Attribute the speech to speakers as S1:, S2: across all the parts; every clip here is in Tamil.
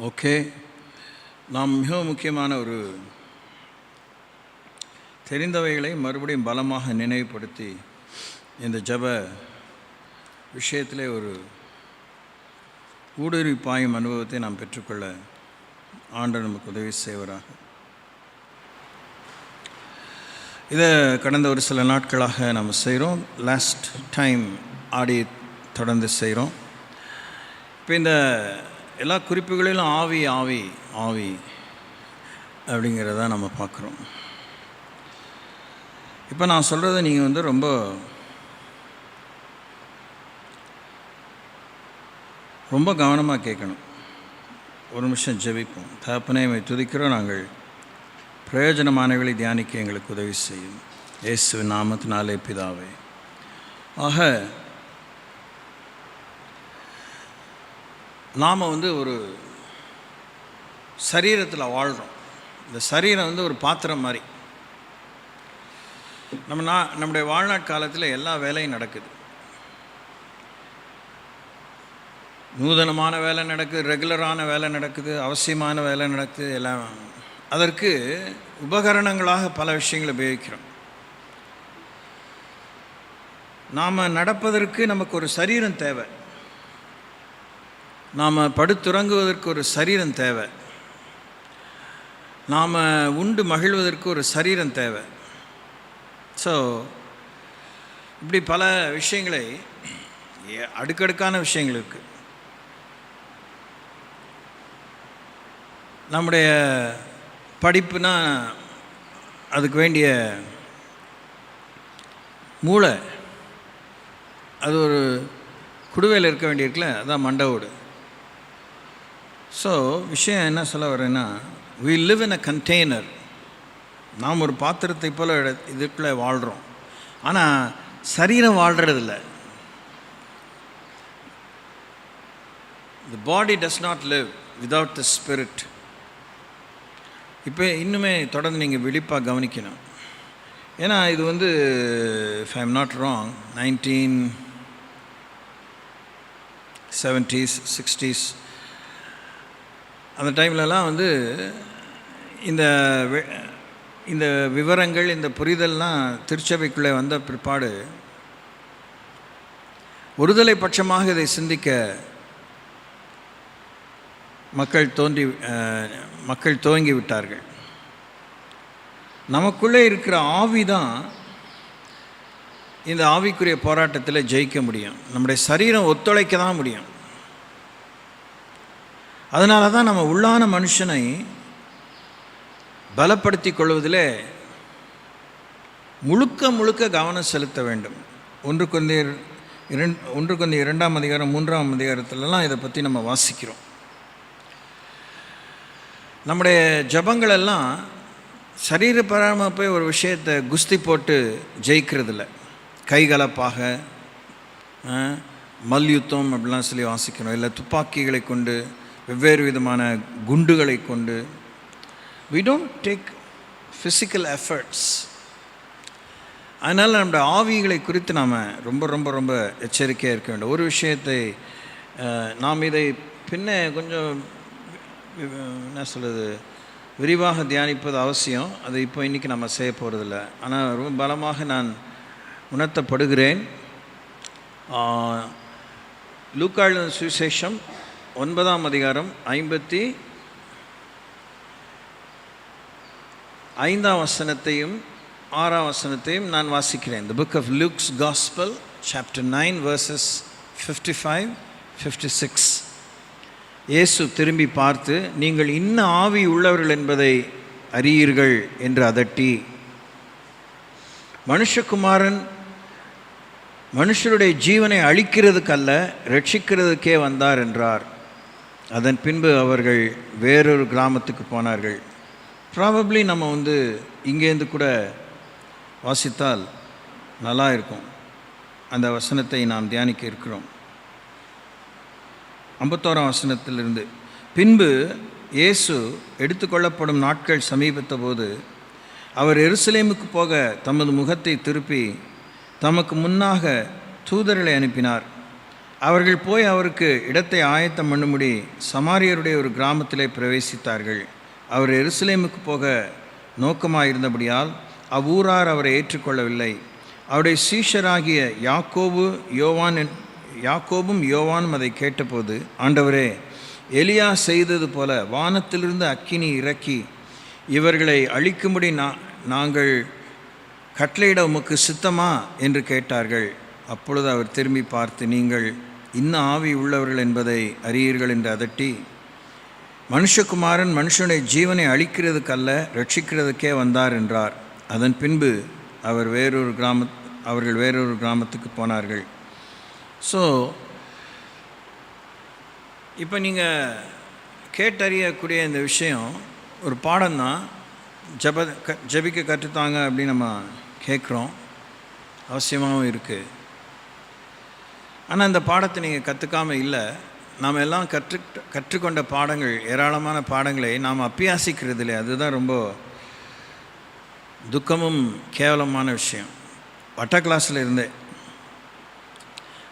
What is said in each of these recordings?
S1: ஓகே, நாம் மிக முக்கியமான ஒரு தெரிந்தவைகளை மறுபடியும் பலமாக நினைவுபடுத்தி இந்த ஜப விஷயத்திலே ஒரு ஊடுருவி பாயும் அனுபவத்தை நாம் பெற்றுக்கொள்ள ஆண்டவர் நமக்கு உதவி செய்வராக. இதை கடந்த ஒரு சில நாட்களாக நம்ம செய்கிறோம். லாஸ்ட் டைம் ஆடி தொடர்ந்து செய்கிறோம். இப்போ இந்த எல்லா குறிப்புகளிலும் ஆவி ஆவி ஆவி அப்படிங்கிறத நம்ம பார்க்குறோம். இப்போ நான் சொல்கிறத நீங்கள் ரொம்ப ரொம்ப கவனமாக கேட்கணும். ஒரு நிமிஷம் ஜெபிப்போம். தகப்பனே, துதிக்கிறோம். நாங்கள் பிரயோஜனமானவர்களை தியானிக்க எங்களுக்கு உதவி செய்யும். இயேசுவின் நாமத்தினாலே பிதாவே. ஆக நாம் ஒரு சரீரத்தில் வாழ்கிறோம். இந்த சரீரம் ஒரு பாத்திரம் மாதிரி. நம்முடைய வாழ்நாள் காலத்தில் எல்லா வேலையும் நடக்குது. நூதனமான வேலை நடக்குது, ரெகுலரான வேலை நடக்குது, அவசியமான வேலை நடக்குது. எல்லாம் அதற்கு உபகரணங்களாக பல விஷயங்களை உபயோகிக்கிறோம். நாம் நடப்பதற்கு நமக்கு ஒரு சரீரம் தேவை. நாம் படுத்துறங்குவதற்கு ஒரு சரீரம் தேவை. நாம் உண்டு மகிழ்வதற்கு ஒரு சரீரம் தேவை. ஸோ இப்படி பல விஷயங்களை, அடுக்கடுக்கான விஷயங்கள் இருக்குது. நம்முடைய படிப்புனா அதுக்கு வேண்டிய மூளை, அது ஒரு குடுவையில் இருக்க வேண்டியிருக்குல்ல, அதான் மண்டவோடு. ஸோ விஷயம் என்ன சொல்ல வரேன்னா, we live in a container. நாம் ஒரு பாத்திரத்தை போல் இதுக்குள்ளே வாழ்கிறோம். ஆனால் சரீரம் வாழ்கிறதில்ல. The body does not live without the spirit. இப்போ இன்னுமே தொடர்ந்து நீங்கள் விழிப்பாக கவனிக்கணும். ஏன்னா இது if I am not wrong, 1970s 60s அந்த டைம்லலாம் இந்த விவரங்கள், இந்த புரிதல்லாம் திருச்சபைக்குள்ளே வந்த பிற்பாடு ஒருதலை பட்சமாக இதை சிந்திக்க மக்கள் துவங்கி விட்டார்கள். நமக்குள்ளே இருக்கிற ஆவி தான் இந்த ஆவிக்குரிய போராட்டத்தில் ஜெயிக்க முடியும். நம்முடைய சரீரம் ஒத்துழைக்க தான் முடியும். அதனால தான் நம்ம உள்ளான மனுஷனை பலப்படுத்தி கொள்வதில் முழுக்க கவனம் செலுத்த வேண்டும். 1 கொரிந்தியர் 2ஆம் அதிகாரம் 3ஆம் அதிகாரத்திலலாம் இதை பற்றி நம்ம வாசிக்கிறோம். நம்முடைய ஜபங்களெல்லாம் சரீரப்பரமாக போய் ஒரு விஷயத்தை குஸ்தி போட்டு ஜெயிக்கிறதில்ல. கைகலப்பாக மல்யுத்தம் அப்படிலாம் சொல்லி வாசிக்கணும். இல்லை துப்பாக்கிகளை கொண்டு, வெவ்வேறு விதமான குண்டுகளை கொண்டு. we don't take physical efforts. அதனால் நம்முடைய ஆவிகளை குறித்து நாம் ரொம்ப எச்சரிக்கையாக இருக்க வேண்டும். ஒரு விஷயத்தை நாம் இதை பின்ன கொஞ்சம் என்ன சொல்கிறது, விரிவாக தியானிப்பது அவசியம். அது இப்போ இன்றைக்கி நம்ம செய்ய போகிறதில்ல. ஆனால் ரொம்ப பலமாக நான் உணர்த்தப்படுகிறேன். லூக்கா எழுதின சுவிசேஷம் 9ஆம் அதிகாரம் 55ஆம் வசனத்தையும் 6ஆம் வசனத்தையும் நான் வாசிக்கிறேன். The book of Luke's Gospel, chapter 9, verses 55-56. இயேசு திரும்பி பார்த்து, நீங்கள் இன்ன ஆவி உள்ளவர்கள் என்பதை அறியீர்கள் என்று அதட்டி, மனுஷகுமாரன் மனுஷருடைய ஜீவனை அழிக்கிறதுக்கல்ல, ரட்சிக்கிறதுக்கே வந்தார் என்றார். அதன் பின்பு அவர்கள் வேறொரு கிராமத்துக்கு போனார்கள். ப்ராபப்ளி நம்ம இங்கேருந்து கூட வாசித்தால் நல்லா இருக்கும். அந்த வசனத்தை நாம் தியானிக்க இருக்கிறோம். 51ஆம் வசனத்திலிருந்து, பின்பு இயேசு எடுத்துக்கொள்ளப்படும் நாட்கள் சமீபத்த போது அவர் எருசலேமுக்கு போக தமது முகத்தை திருப்பி தமக்கு முன்னாக தூதர்களை அனுப்பினார். அவர்கள் போய் அவருக்கு இடத்தை ஆயத்தம் பண்ணும்படி சமாரியருடைய ஒரு கிராமத்திலே பிரவேசித்தார்கள். அவர் எருசலேமுக்கு போக நோக்கமாயிருந்தபடியால் அவ்வூரார் அவரை ஏற்றுக்கொள்ளவில்லை. அவருடைய சீஷராகிய யாக்கோபும் யோவானும் அதை கேட்டபோது, ஆண்டவரே, எலியா செய்தது போல வானத்திலிருந்து அக்கினி இறக்கி இவர்களை அழிக்கும்படி நாங்கள் கட்டளையிட உமக்கு சித்தமா என்று கேட்டார்கள். அப்பொழுது அவர் திரும்பி பார்த்து, நீங்கள் இன்னும் ஆவி உள்ளவர்கள் என்பதை அறியீர்கள் என்று அதட்டி, மனுஷகுமாரன் மனுஷனுடைய ஜீவனை அழிக்கிறதுக்கல்ல ரட்சிக்கிறதுக்கே வந்தார் என்றார். அதன் பின்பு அவர்கள் வேறொரு கிராமத்துக்கு போனார்கள். ஸோ இப்போ நீங்கள் கேட்டறியக்கூடிய இந்த விஷயம் ஒரு பாடம்தான். ஜபிக்க கற்றுத்தாங்க அப்படின்னு நம்ம கேட்குறோம், அவசியமாகவும் இருக்குது. ஆனால் இந்த பாடத்தை நீங்கள் கற்றுக்காமல் இல்லை. நாம் எல்லாம் கற்றுக்கொண்ட பாடங்கள், ஏராளமான பாடங்களை நாம் அப்பியாசிக்கிறது இல்லை. அதுதான் ரொம்ப துக்கமும் கேவலமான விஷயம். வட்ட கிளாஸில் இருந்தேன்.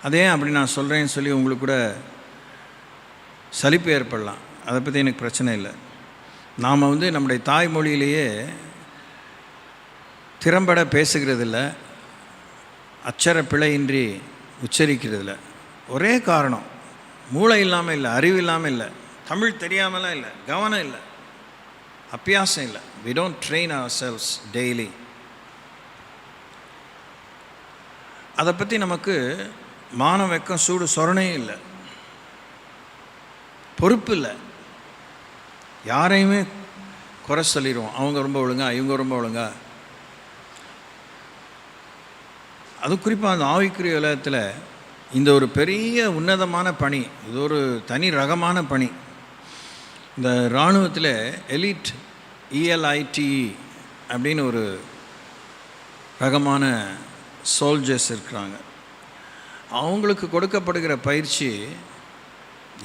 S1: அதே அப்படி நான் சொல்கிறேன்னு சொல்லி உங்களுக்கு கூட சலிப்பு ஏற்படலாம். அதை பற்றி எனக்கு பிரச்சனை இல்லை. நாம் நம்முடைய தாய்மொழியிலேயே திறம்பட பேசுகிறதில்ல, அச்சர பிழையின்றி உச்சரிக்கிறதில்ல. ஒரே காரணம், மூளை இல்லாமல் இல்லை, அறிவு இல்லாமல் இல்லை, தமிழ் தெரியாமலாம் இல்லை, கவனம் இல்லை, அபியாசம் இல்லை. we don't train ourselves daily. அதை பற்றி நமக்கு மானம், வெக்கம், சூடு, சொரணையும் இல்லை, பொறுப்பு இல்லை. யாரையுமே குறை சொல்லிடுவோம், அவங்க ரொம்ப ஒழுங்கா, இவங்க ரொம்ப ஒழுங்கா. அது குறிப்பாக அந்த ஆவிக்குரிய உலகத்தில் இந்த ஒரு பெரிய உன்னதமான பணி, இது ஒரு தனி ரகமான பணி. இந்த இராணுவத்தில் எலிட் ELITE அப்படின்னு ஒரு ரகமான சோல்ஜர்ஸ் இருக்கிறாங்க. அவங்களுக்கு கொடுக்கப்படுகிற பயிற்சி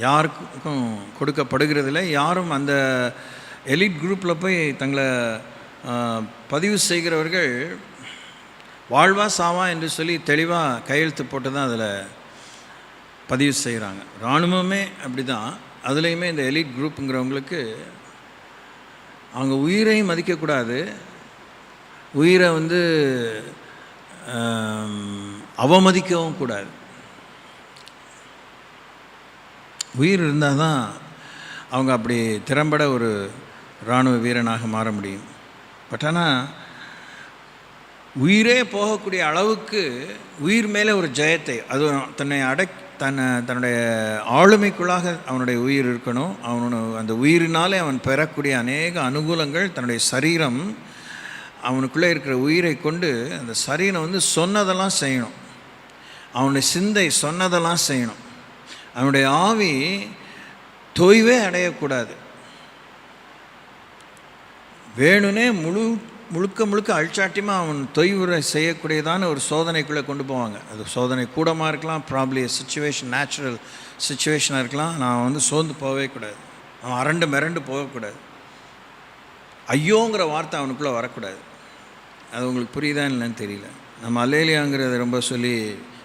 S1: யாருக்கும் கொடுக்கப்படுகிறதில்ல. யாரும் அந்த எலிட் குரூப்பில் போய் தங்களை பதிவு செய்கிறவர்கள் வாழ்வா சாவா என்று சொல்லி தெளிவாக கையெழுத்து போட்டு தான் அதில் பதிவு செய்கிறாங்க. இராணுவமே அப்படி தான். அதுலேயுமே இந்த எலிட் குரூப்புங்கிறவங்களுக்கு அவங்க உயிரையும் மதிக்கக்கூடாது, உயிரை அவமதிக்கவும் கூடாது. உயிர் இருந்தால் தான் அவங்க அப்படி திறம்பட ஒரு இராணுவ வீரனாக மாற முடியும். பட் ஆனால் உயிரே போகக்கூடிய அளவுக்கு உயிர் மேலே ஒரு ஜெயத்தை, அது தன்னுடைய ஆளுமைக்குள்ளாக அவனுடைய உயிர் இருக்கணும். அந்த உயிரினாலே அவன் பெறக்கூடிய அநேக அனுகூலங்கள், தன்னுடைய சரீரம் அவனுக்குள்ளே இருக்கிற உயிரை கொண்டு அந்த சரீரம் சொன்னதெல்லாம் செய்யணும். அவனுடைய சிந்தை சொன்னதெல்லாம் செய்யணும். அவனுடைய ஆவி தொய்வே அடையக்கூடாது. வேணுனே முழுக்க அழிச்சாட்டியமாக அவன் தொய்வுரை செய்யக்கூடியதான ஒரு சோதனைக்குள்ளே கொண்டு போவாங்க. அது சோதனை கூடமாக இருக்கலாம், ப்ராப்ளி சுச்சுவேஷன், நேச்சுரல் சுச்சுவேஷனாக இருக்கலாம். நான் சோர்ந்து போகவே கூடாது, அவன் மிரண்டு போகக்கூடாது, ஐயோங்கிற வார்த்தை அவனுக்குள்ளே வரக்கூடாது. அது உங்களுக்கு புரியுதா இல்லைன்னு தெரியல. நம்ம அல்லேலியாங்கிறத ரொம்ப சொல்லி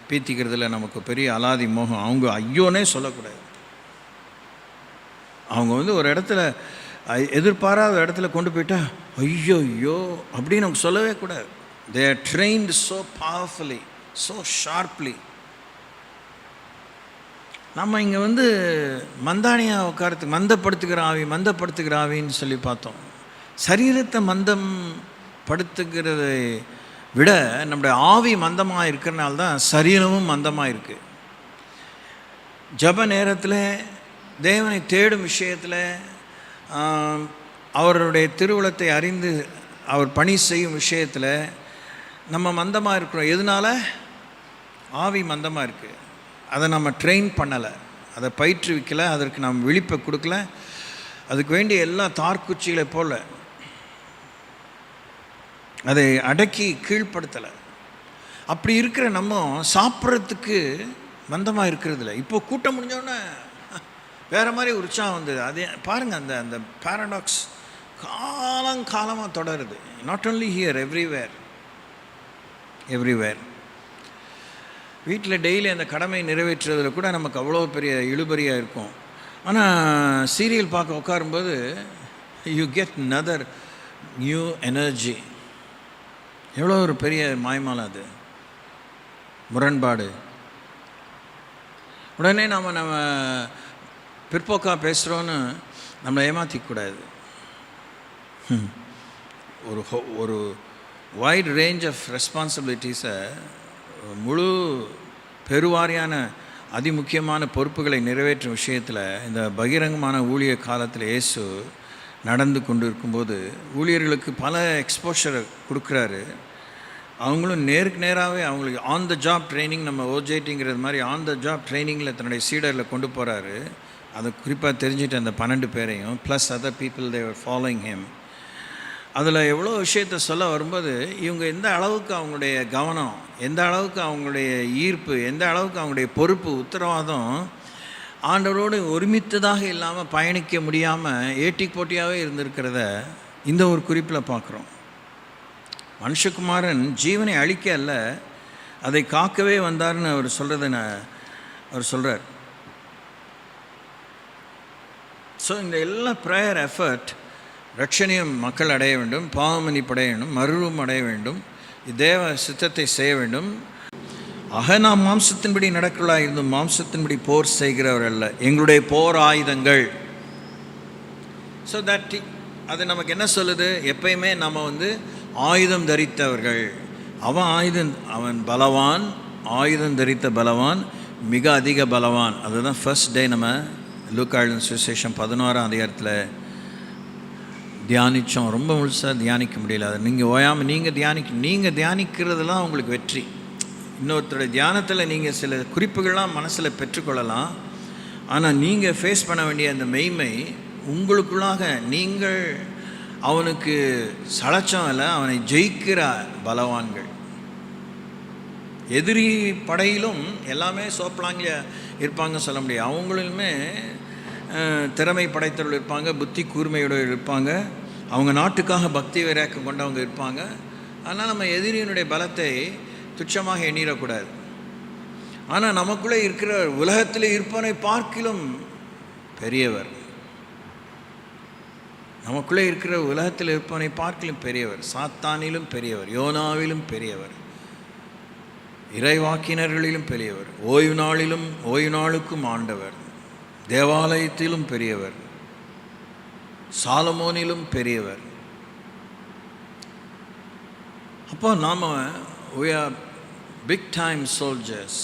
S1: பீத்திக்கிறதுல நமக்கு பெரிய அலாதி மோகம். அவங்க ஐயோனே சொல்லக்கூடாது. அவங்க ஒரு இடத்துல எதிர்பாராத இடத்துல கொண்டு போயிட்டா ஐயோ ஐயோ அப்படின்னு நமக்கு சொல்லவே கூடாது. They are trained so powerfully, so sharply. நம்ம இங்கே மந்தானியாக உட்காரத்துக்கு மந்தப்படுத்துகிற ஆவின்னு சொல்லி பார்த்தோம். சரீரத்தை மந்தம் படுத்துகிறதை விட நம்முடைய ஆவி மந்தமாக இருக்கிறனால தான் சரீரமும் மந்தமாக இருக்குது. ஜப நேரத்தில், தேவனை தேடும் விஷயத்தில், அவருடைய திருவுளத்தை அறிந்து அவர் பணி செய்யும் விஷயத்தில் நம்ம மந்தமாக இருக்கிறோம். எதனால்? ஆவி மந்தமாக இருக்குது. அதை நம்ம ட்ரெயின் பண்ணலை, அதை பயிற்றுவிக்கலை, அதற்கு நம்ம விழிப்பை கொடுக்கல, அதுக்கு வேண்டிய எல்லா தார்குச்சிகளை போல் அதை அடக்கி கீழ்ப்படுத்தலை. அப்படி இருக்கிற நம்ம சாப்பிட்றதுக்கு மந்தமாக இருக்கிறதில்ல. இப்போது கூட்டம் முடிஞ்சோடனே வேறு மாதிரி உற்சாகம் வந்தது. அதே பாருங்கள், அந்த பேரடாக்ஸ் காலங்காலமாக தொடருது. Not only here, everywhere. வீட்டில் டெய்லி அந்த கடமை நிறைவேற்றுறதில் கூட நமக்கு அவ்வளோ பெரிய இழுபறியாக இருக்கும். ஆனால் சீரியல் பார்க்க உட்காரும்போது you get another new energy. எவ்வளோ ஒரு பெரிய மாய்மாலம் அது, முரண்பாடு. உடனே நம்ம பிற்போக்காக பேசுகிறோன்னு நம்மளை ஏமாற்றிக்கூடாது. ஒரு வைட் ரேஞ்ச் ஆஃப் ரெஸ்பான்சிபிலிட்டிஸை, முழு பெருவாரியான அதிமுக்கியமான பொறுப்புகளை நிறைவேற்றும் விஷயத்தில் இந்த பகிரங்கமான ஊழிய காலத்தில் இயேசு நடந்து கொண்டு இருக்கும்போது ஊழியர்களுக்கு பல எக்ஸ்போஷரை கொடுக்குறாரு. அவங்களும் நேருக்கு நேராகவே அவங்களுக்கு ஆன் த ஜாப் ட்ரைனிங், நம்ம ஓஜேட்டிங்கிறது மாதிரி ஆன் த ஜாப் ட்ரைனிங்கில் தன்னுடைய சீடரில் கொண்டு போகிறாரு. அதை குறிப்பாக தெரிஞ்சுட்டு அந்த 12 பேரையும் plus other people they were following him. அதில் எவ்வளோ விஷயத்தை சொல்ல வரும்போது இவங்க எந்த அளவுக்கு அவங்களுடைய கவனம், எந்த அளவுக்கு அவங்களுடைய ஈர்ப்பு, எந்த அளவுக்கு அவங்களுடைய பொறுப்பு, உத்தரவாதம் ஆண்டவரோடு ஒருமித்ததாக இல்லாமல் பயணிக்க முடியாமல் ஏட்டி போட்டியாகவே இருந்திருக்கிறத இந்த ஒரு குறிப்பில் பார்க்குறோம். மனுஷகுமாரன் ஜீவனை அழிக்க அல்ல, அதை காக்கவே வந்தார்னு அவர் அவர் சொல்கிறார். ஸோ இந்த எல்லா ப்ரேயர் எஃபர்ட், ரட்சணியம் மக்கள் அடைய வேண்டும், பாவமன்னிப்பு அடைய வேண்டும், மறுரூபம் அடைய வேண்டும், தேவ சித்தத்தை செய்ய வேண்டும். நாம் மாம்சத்தின்படி நடக்கிறவர்களாக இருந்தும் மாம்சத்தின்படி போர் செய்கிறவர் அல்ல, எங்களுடைய போர் ஆயுதங்கள். ஸோ தட் அது நமக்கு என்ன சொல்லுது? எப்பயுமே நம்ம ஆயுதம் தரித்தவர்கள். அவன் பலவான், ஆயுதம் தரித்த பலவான், மிக அதிக பலவான். அதுதான் ஃபர்ஸ்ட் டே நம்ம லூக்கா எழுதின சுவிசேஷம் 11ஆம் அதிகாரத்தில் தியானித்தோம். ரொம்ப முழுசாக தியானிக்க முடியல. அதை நீங்கள் ஓயாமல் நீங்கள் தியானிக்கிறதுலாம் உங்களுக்கு வெற்றி. இன்னொருத்தருடைய தியானத்தில் நீங்கள் சில குறிப்புகள்லாம் மனசில் பெற்றுக்கொள்ளலாம். ஆனால் நீங்கள் ஃபேஸ் பண்ண வேண்டிய அந்த மெய்மை உங்களுக்குள்ளாக நீங்கள் அவனுக்கு சளைச்சம் இல்லை, அவனை ஜெயிக்கிற பலவான்கள். எதிரி படையிலும் எல்லாமே சோப்பலாங்கில் இருப்பாங்க சொல்ல முடியாது. அவங்களுமே திறமை படைத்தவர்கள் இருப்பாங்க, புத்தி கூர்மையோடு இருப்பாங்க, அவங்க நாட்டுக்காக பக்தி வைராக்கம் கொண்டவங்க இருப்பாங்க. ஆனால் நம்ம எதிரியினுடைய பலத்தை துச்சமாக எண்ணிடக்கூடாது. ஆனால் நமக்குள்ளே இருக்கிற உலகத்தில் இருப்பவனை பார்க்கிலும் பெரியவர், நமக்குள்ளே இருக்கிற உலகத்தில் இருப்பவனை பார்க்கிலும் பெரியவர், சாத்தானிலும் பெரியவர், யோனாவிலும் பெரியவர், இறைவாக்கினர்களிலும் பெரியவர், ஓய்வு நாளுக்கும் ஆண்டவர், தேவாலயத்திலும் பெரியவர், சாலமோனிலும் பெரியவர். அப்போ நாம் we are big time soldiers.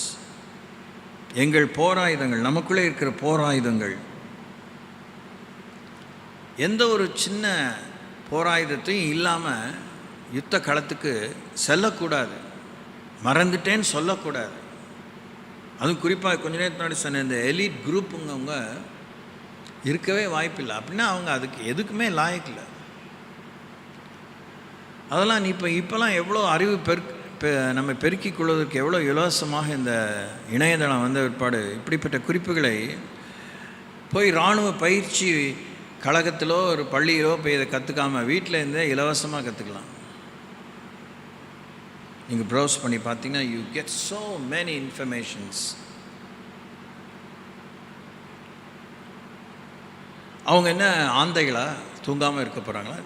S1: எங்கள் போராயுதங்கள், நமக்குள்ளே இருக்கிற போராயுதங்கள், எந்த ஒரு சின்ன போராயுதத்தையும் இல்லாமல் யுத்த களத்துக்கு செல்லக்கூடாது, மறந்துட்டேன்னு சொல்லக்கூடாது. அதுவும் குறிப்பாக கொஞ்ச நேரத்துக்கு முன்னாடி சொன்ன இந்த எலிட் குரூப்புங்கவங்க இருக்கவே வாய்ப்பில்லை. அப்படின்னா அவங்க அதுக்கு எதுக்குமே லாயக்கில்லை. அதெல்லாம் இப்போலாம் எவ்வளோ அறிவு நம்ம பெருக்கிக் கொள்வதற்கு எவ்வளோ இலவசமாக இந்த இணையதளம் வந்த ஏற்பாடு. இப்படிப்பட்ட குறிப்புகளை போய் இராணுவ பயிற்சி கழகத்திலோ ஒரு பள்ளியிலோ போய் இதை கற்றுக்காமல் வீட்டில் இருந்தே இலவசமாக கற்றுக்கலாம். நீங்கள் ப்ரௌஸ் பண்ணி பார்த்தீங்கன்னா you get so many informations. அவங்க என்ன ஆந்தைகளா தூங்காமல் இருக்க போகிறாங்களா?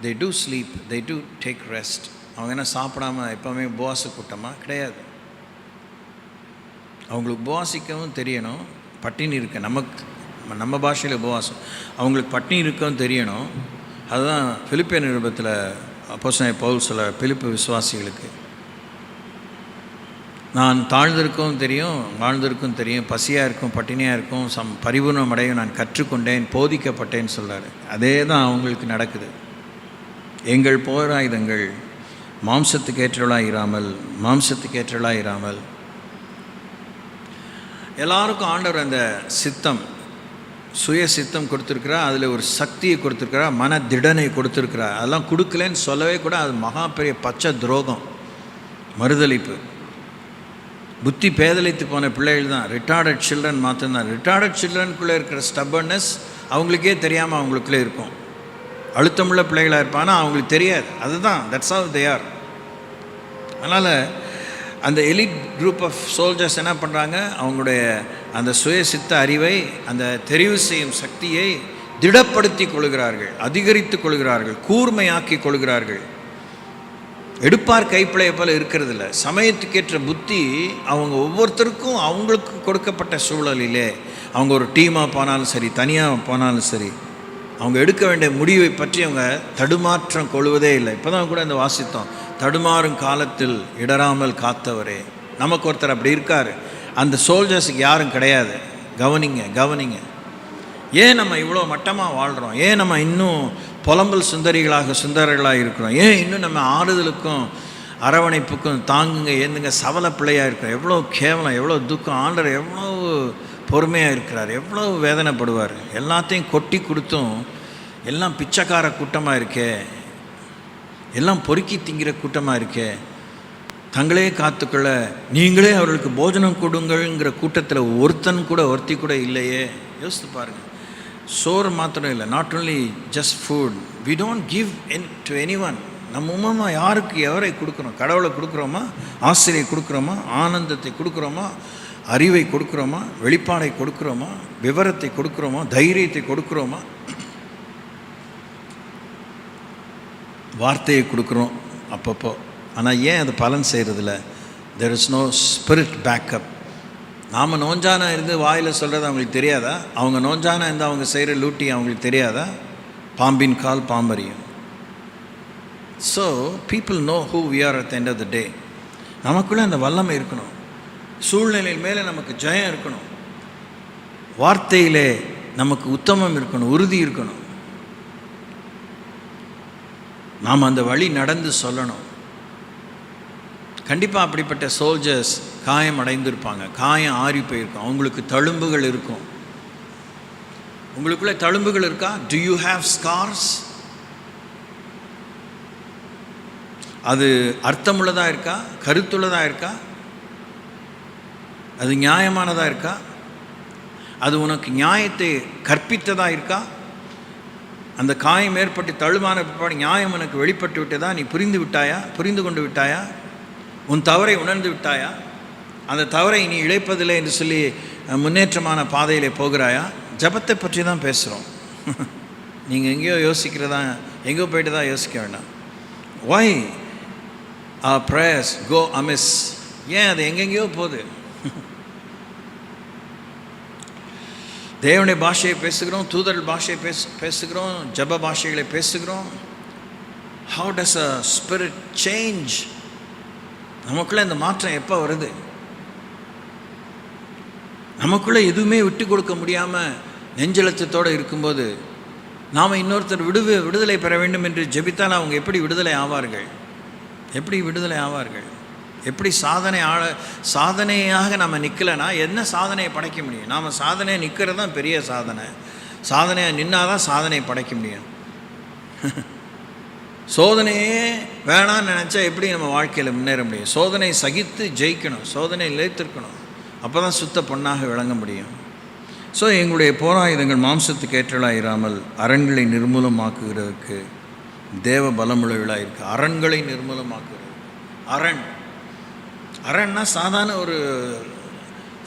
S1: they do sleep, they do take rest. அவங்க என்ன சாப்பிடாம எப்போவுமே உபவாச கூட்டமாக கிடையாது. அவங்களுக்கு உபவாசிக்கவும் தெரியணும், பட்டினி இருக்க நம்ம பாஷையில் உபவாசம், அவங்களுக்கு பட்டினி இருக்கவும் தெரியணும். அதுதான் பிலிப்பியர் நிருபத்தில் அப்போஸ்தலனாகிய பவுல் சொல்ல பிலிப்பு விசுவாசிகளுக்கு, நான் தாழ்ந்திருக்கவும் தெரியும், வாழ்ந்திருக்கும் தெரியும், பசியாக இருக்கும், பட்டினியாக இருக்கும், பரிபூர்ணம் அடையும் நான் கற்றுக்கொண்டேன், போதிக்கப்பட்டேன்னு சொல்கிறாரு. அதே தான் அவங்களுக்கு நடக்குது. எங்கள் போராயுதங்கள் மாம்சத்துக்கு ஏற்றவளாக இராமல் எல்லாருக்கும் ஆண்டவர் அந்த சித்தம், சுய சித்தம் கொடுத்துருக்கிறா, அதில் ஒரு சக்தியை கொடுத்துருக்கிறா, மன திடனை கொடுத்துருக்கிறா. அதெல்லாம் கொடுக்கலன்னு சொல்லவே கூட அது மகா பெரிய பச்சை துரோகம், மறுதளிப்பு. புத்தி பேதலித்து போன பிள்ளைகள் தான் ரிட்டார்டட் சில்ட்ரன் மாத்திரம்தான். ரிட்டார்டட் சில்ட்ரனுக்குள்ளே இருக்கிற ஸ்டப்பர்னஸ் அவங்களுக்கே தெரியாமல் அவங்களுக்குள்ளே இருக்கும். அழுத்தமுள்ள பிள்ளைகளாக இருப்பானா அவங்களுக்கு தெரியாது. அதுதான் தட்ஸ் ஹவ் தே ஆர். அதனால் அந்த எலிட் குரூப் ஆஃப் சோல்ஜர்ஸ் என்ன பண்ணுறாங்க, அவங்களுடைய அந்த சுயசித்த அறிவை, அந்த தெரிவு செய்யும் சக்தியை திடப்படுத்தி கொள்கிறார்கள், அதிகரித்து கொள்கிறார்கள், கூர்மையாக்கி கொள்கிறார்கள். எடுப்பார் கைப்பிழைய போல் இருக்கிறதில்ல. சமயத்துக்கேற்ற புத்தி அவங்க ஒவ்வொருத்தருக்கும் அவங்களுக்கு கொடுக்கப்பட்ட சூழலிலே, அவங்க ஒரு டீமாக போனாலும் சரி, தனியாக போனாலும் சரி, அவங்க எடுக்க வேண்டிய முடிவை பற்றி அவங்க தடுமாற்றம் கொள்வதே இல்லை. இப்போ தான் கூட இந்த வாசித்தோம், தடுமாறும் காலத்தில் இடராமல் காத்தவரே. நமக்கு ஒருத்தர் அப்படி இருக்கார். அந்த சோல்ஜர்ஸுக்கு யாரும் கிடையாது. கவனிங்க. ஏன் நம்ம இவ்வளோ மட்டமாக வாழ்கிறோம்? ஏன் நம்ம இன்னும் புலம்பல் சுந்தரிகளாக இருக்கிறோம்? ஏன் இன்னும் நம்ம ஆறுதலுக்கும் அரவணைப்புக்கும் தாங்குங்க ஏந்துங்க சவல பிள்ளையாக இருக்கிறோம்? எவ்வளோ கேவலம், எவ்வளோ துக்கம்! ஆண்டவர் எவ்வளோ பொறுமையாக இருக்கிறார், எவ்வளோ வேதனைப்படுவார். எல்லாத்தையும் கொட்டி கொடுத்தும் எல்லாம் பிச்சைக்கார கூட்டமாக இருக்கே, எல்லாம் பொறுக்கி திங்கிற கூட்டமாக இருக்கே, தங்களே காத்துக்கொள்ள நீங்களே அவர்களுக்கு போஜனம் கொடுங்கள்ங்கிற கூட்டத்தில் ஒருத்தி கூட இல்லையே. யோசித்து பாருங்கள். சோறு மாத்திரம் இல்லை, not only just food, we don't give to any one. நம்ம உண்மை யாருக்கு எவரை கொடுக்குறோம்? கடவுளை கொடுக்குறோமா? ஆசிரியை கொடுக்குறோமா? ஆனந்தத்தை கொடுக்குறோமா? அறிவை கொடுக்குறோமா? வெளிப்பாடை கொடுக்குறோமா? விவரத்தை கொடுக்குறோமா? தைரியத்தை கொடுக்குறோமா? வார்த்தையை கொடுக்குறோம் அப்பப்போ. ஆனால் ஏன் அது பலன் செய்கிறதில்ல? There is no spirit backup. நாம் நோஞ்சானா இருந்து வாயில் சொல்கிறது அவங்களுக்கு தெரியாதா? அவங்க நோஞ்சானா இருந்து அவங்க செய்கிற லூட்டி அவங்களுக்கு தெரியாதா? பாம்பின் கால் பாம்பறியும். So people know who we are at the end of the day. நமக்குள்ளே அந்த வல்லமை இருக்கணும், சூழ்நிலையில் மேலே நமக்கு ஜெயம் இருக்கணும், வார்த்தையிலே நமக்கு உத்தமம் இருக்கணும், உறுதி இருக்கணும். நாம் அந்த வழி நடந்து சொல்லணும். கண்டிப்பாக அப்படிப்பட்ட சோல்ஜர்ஸ் காயம் அடைந்திருப்பாங்க, காயம் ஆறி போயிருக்கும், அவங்களுக்கு தழும்புகள் இருக்கும். உங்களுக்குள்ளே தழும்புகள் இருக்கா? To you have scars? அது அர்த்தமுள்ளதாக இருக்கா? கருத்துள்ளதாக இருக்கா? அது நியாயமானதாக இருக்கா? அது உனக்கு நியாயத்தை கற்பித்ததாக இருக்கா? அந்த காயம் ஏற்பட்டு தழுமான பிற்பாடு நியாயம் உனக்கு வெளிப்பட்டு விட்டதா? நீ புரிந்து கொண்டு விட்டாயா? உன் தவறை உணர்ந்து விட்டாயா? அந்த தவறை நீ இழைப்பதில்லை என்று சொல்லி முன்னேற்றமான பாதையிலே போகிறாயா? ஜபத்தை பற்றி தான் பேசுகிறோம். நீங்கள் எங்கேயோ யோசிக்கிறதா, எங்கேயோ போய்ட்டு தான் யோசிக்க வேண்டாம். why our prayers go amiss? ஏன் அது எங்கெங்கேயோ போகுது? தேவனுடைய பாஷையை பேசுகிறோம், தூதர்கள் பாஷையை பேசுகிறோம், ஜப பாஷைகளை பேசுகிறோம். how does a spirit change? நமக்குள்ளே இந்த மாற்றம் எப்போ வருது? நமக்குள்ளே எதுவுமே விட்டு கொடுக்க முடியாமல் நெஞ்சலட்சத்தோடு இருக்கும்போது நாம் இன்னொருத்தர் விடுதலை பெற வேண்டும் என்று ஜெபித்தால் அவங்க எப்படி விடுதலை ஆவார்கள்? எப்படி சாதனையாக நம்ம நிற்கலைன்னா என்ன சாதனையை படைக்க முடியும்? நாம் சாதனையை நிற்கிறது தான் பெரிய சாதனையாக நின்னாதான் சாதனையை படைக்க முடியும். சோதனையே வேணான்னு நினச்சா எப்படி நம்ம வாழ்க்கையில் முன்னேற முடியும்? சோதனை சகித்து ஜெயிக்கணும், சோதனை நிலைத்திருக்கணும், அப்போ தான் சுத்த பொண்ணாக விளங்க முடியும். ஸோ எங்களுடைய போராயுதங்கள் மாம்சத்துக்கு ஏற்றலாக இராமல் அரண்களை நிர்மூலமாக்குகிறதுக்கு தேவ பலமுள்ளவர்களாக இருக்குது. அரண்களை நிர்மூலமாக்குகிறது. அரண்னா சாதாரண ஒரு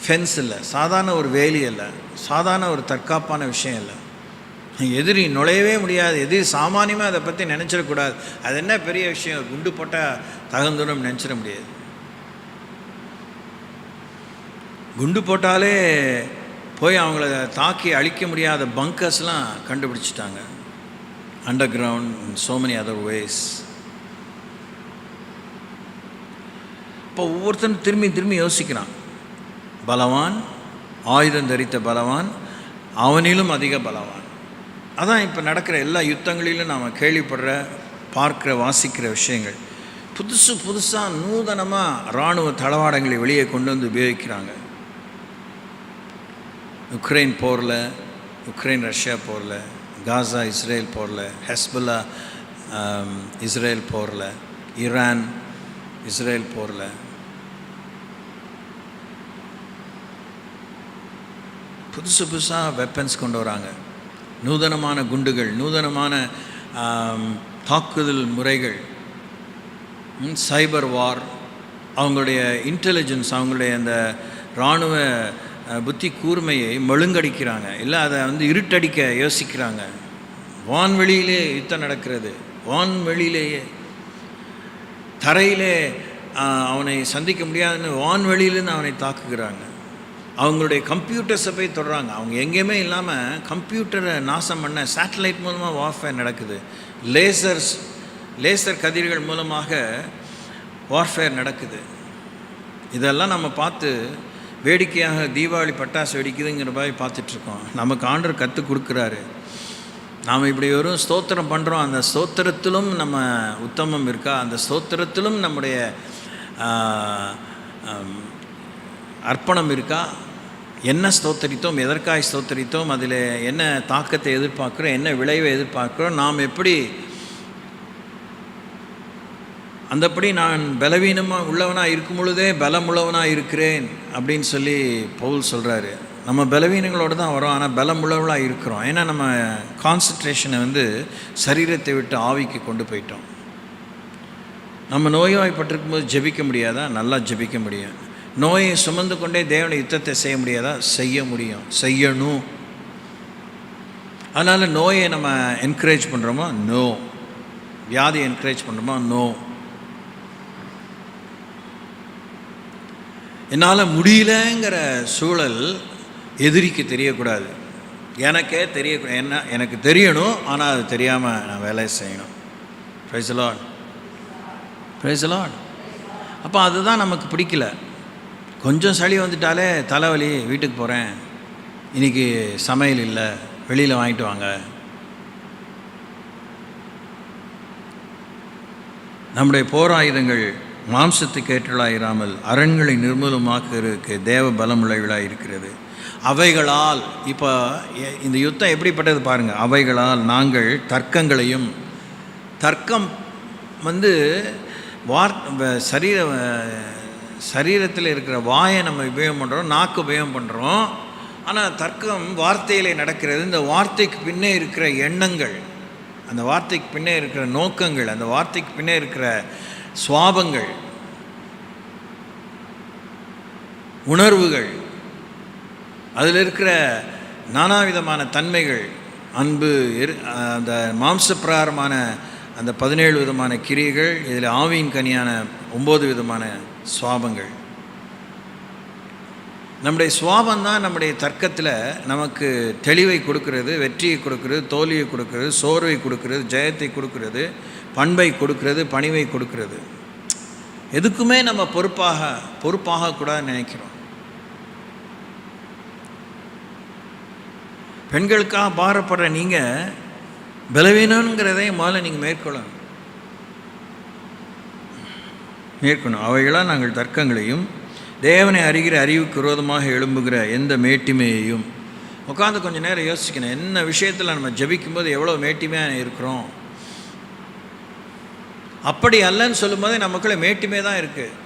S1: ஃபென்ஸ் இல்லை, சாதாரண ஒரு வேலி இல்லை, சாதாரண ஒரு தற்காப்பான விஷயம் இல்லை. எதிரி நுழையவே முடியாது. எதிரி சாமானியமாக அதை பற்றி நினச்சிடக்கூடாது. அது என்ன பெரிய விஷயம், குண்டு போட்டால் தகுந்துடும் நினச்சிட முடியாது. குண்டு போட்டாலே போய் அவங்கள தாக்கி அழிக்க முடியாத பங்கர்ஸ்லாம் கண்டுபிடிச்சிட்டாங்க, under ground, so many other ways. இப்போ ஒவ்வொருத்தரும் திரும்பி யோசிக்கிறான். பலவான், ஆயுதம் தரித்த பலவான், அவனிலும் அதிக பலவான். அதான் இப்போ நடக்கிற எல்லா யுத்தங்களிலும் நாம் கேள்விப்படுற, பார்க்குற, வாசிக்கிற விஷயங்கள். புதுசாக நூதனமாக இராணுவ தளவாடங்களை வெளியே கொண்டு வந்து உபயோகிக்கிறாங்க. உக்ரைன் போரில், உக்ரைன் ரஷ்யா போரில், காசா இஸ்ரேல் போரில், ஹெஸ்புல்லா இஸ்ரேல் போரில், ஈரான் இஸ்ரேல் போரில், புதுசாக வெப்பன்ஸ் கொண்டு வராங்க. நூதனமான குண்டுகள், நூதனமான தாக்குதல் முறைகள், சைபர் வார், அவங்களுடைய இன்டெலிஜென்ஸ், அவங்களுடைய அந்த இராணுவ புத்தி கூர்மையை மழுங்கடிக்கிறாங்க, இல்லை அதை இருட்டடிக்க யோசிக்கிறாங்க. வான்வெளியிலே யுத்தம் நடக்கிறது, வான்வெளியிலேயே. தரையிலே அவனை சந்திக்க முடியாதுன்னு வான்வெளியிலேருந்து அவனை தாக்குகிறாங்க. அவங்களுடைய கம்ப்யூட்டர்ஸை போய் தொடுறாங்க. அவங்க எங்கேயுமே இல்லாமல் கம்ப்யூட்டரை நாசம் பண்ண சேட்டலைட் மூலமாக வார்ஃபேர் நடக்குது. லேசர் கதிர்கள் மூலமாக வார்ஃபேர் நடக்குது. இதெல்லாம் நம்ம பார்த்து வேடிக்கையாக தீபாவளி பட்டாசு வெடிக்குதுங்கிற மாதிரி பார்த்துட்ருக்கோம். நமக்கு ஆண்டவர் கற்றுக் கொடுக்குறாரு. நாம் இப்படி வெறும் ஸ்தோத்திரம் பண்ணுறோம், அந்த ஸ்தோத்திரத்திலும் நம்ம உத்தமம் இருக்கா? அந்த ஸ்தோத்திரத்திலும் நம்முடைய அர்ப்பணம் இருக்கா? என்ன ஸ்தோத்தரித்தோம், எதற்காய் ஸ்தோத்தரித்தோம், அதில் என்ன தாக்கத்தை எதிர்பார்க்குறோம், என்ன விளைவை எதிர்பார்க்குறோம், நாம் எப்படி அந்தப்படி நான் பலவீனமாக உள்ளவனாக இருக்கும் பொழுதே பலமுள்ளவனாக இருக்கிறேன் அப்படின்னு சொல்லி பவுல் சொல்கிறாரு. நம்ம பலவீனங்களோடு தான் வரோம், ஆனால் பலமுள்ளவளாக இருக்கிறோம். ஏன்னா நம்ம கான்சன்ட்ரேஷனை சரீரத்தை விட்டு ஆவிக்கு கொண்டு போயிட்டோம். நம்ம நோய்வாய்ப்பட்டிருக்கும் போது ஜெபிக்க முடியாதா? நல்லா ஜெபிக்க முடியும். நோயை சுமந்து கொண்டே தேவனை யுத்தத்தை செய்ய முடியாதா? செய்ய முடியும், செய்யணும். அதனால் நோயை நம்ம என்கரேஜ் பண்ணுறோமா? நோ. வியாதியை என்கரேஜ் பண்ணுறோமா? நோ. என்னால் முடியலங்கிற சூழல் எதிரிக்கு தெரியக்கூடாது, எனக்கே தெரியக்கூடாது. என்ன எனக்கு தெரியணும், ஆனால் அது தெரியாமல் நான் வேலை செய்யணும். Praise the Lord, praise the Lord. அப்போ அதுதான் நமக்கு பிடிக்கல. கொஞ்சம் சளி வந்துட்டாலே தலைவலி, வீட்டுக்கு போகிறேன், இன்றைக்கி சமையல் இல்லை, வெளியில் வாங்கிட்டு வாங்க. நம்முடைய போராயுதங்கள் மாம்சத்துக்கு ஏற்றலாயிராமல் அரண்களை நிர்மூலமாக்குறதுக்கு தேவ பலமுள்ளவர்களாக இருக்கிறது. அவைகளால் இப்போ இந்த யுத்தம் எப்படிப்பட்டது பாருங்கள். அவைகளால் நாங்கள் தர்க்கங்களையும், தர்க்கம் சரீரத்தில் இருக்கிற வாயை நம்ம உபயோகம் பண்ணுறோம், நாக்கு உபயோகம் பண்ணுறோம். ஆனால் தர்க்கம் வார்த்தையிலே நடக்கிறது. இந்த வார்த்தைக்கு பின்னே இருக்கிற எண்ணங்கள், அந்த வார்த்தைக்கு பின்னே இருக்கிற நோக்கங்கள், அந்த வார்த்தைக்கு பின்னே இருக்கிற சுவாபங்கள், உணர்வுகள், அதில் இருக்கிற நானாவிதமான தன்மைகள், அன்பு, அந்த மாம்சப்பிரகாரமான அந்த 17 விதமான கிரியைகள், இதில் ஆவியின் கனியான 9 விதமான சுவாபங்கள். நம்முடைய சுவாபந்தான் நம்முடைய தர்க்கத்தில் நமக்கு தெளிவை கொடுக்கிறது, வெற்றியை கொடுக்கிறது, தோல்வியை கொடுக்கிறது, சோர்வை கொடுக்கிறது, ஜெயத்தை கொடுக்கிறது, பண்பை கொடுக்கிறது, பணிவை கொடுக்கிறது. எதுக்குமே நம்ம பொறுப்பாக கூடாதுன்னு நினைக்கிறோம். பெண்களுக்காக பாரப்படுற நீங்கள் பலவீனங்கிறதை முதல்ல நீங்கள் மேற்கொள்ளணும். அவைகளால் நாங்கள் தர்க்கங்களையும் தேவனை அறிகிற அறிவுக்கு விரோதமாக எழும்புகிற எந்த மேட்டிமையையும். உட்காந்து கொஞ்சம் நேரம் யோசிக்கணும், என்ன விஷயத்தில் நம்ம ஜபிக்கும்போது எவ்வளோ மேட்டிமையாக இருக்கிறோம். அப்படி அல்லன்னு சொல்லும்போதே நமக்குள்ளே மேட்டிமே தான் இருக்குது.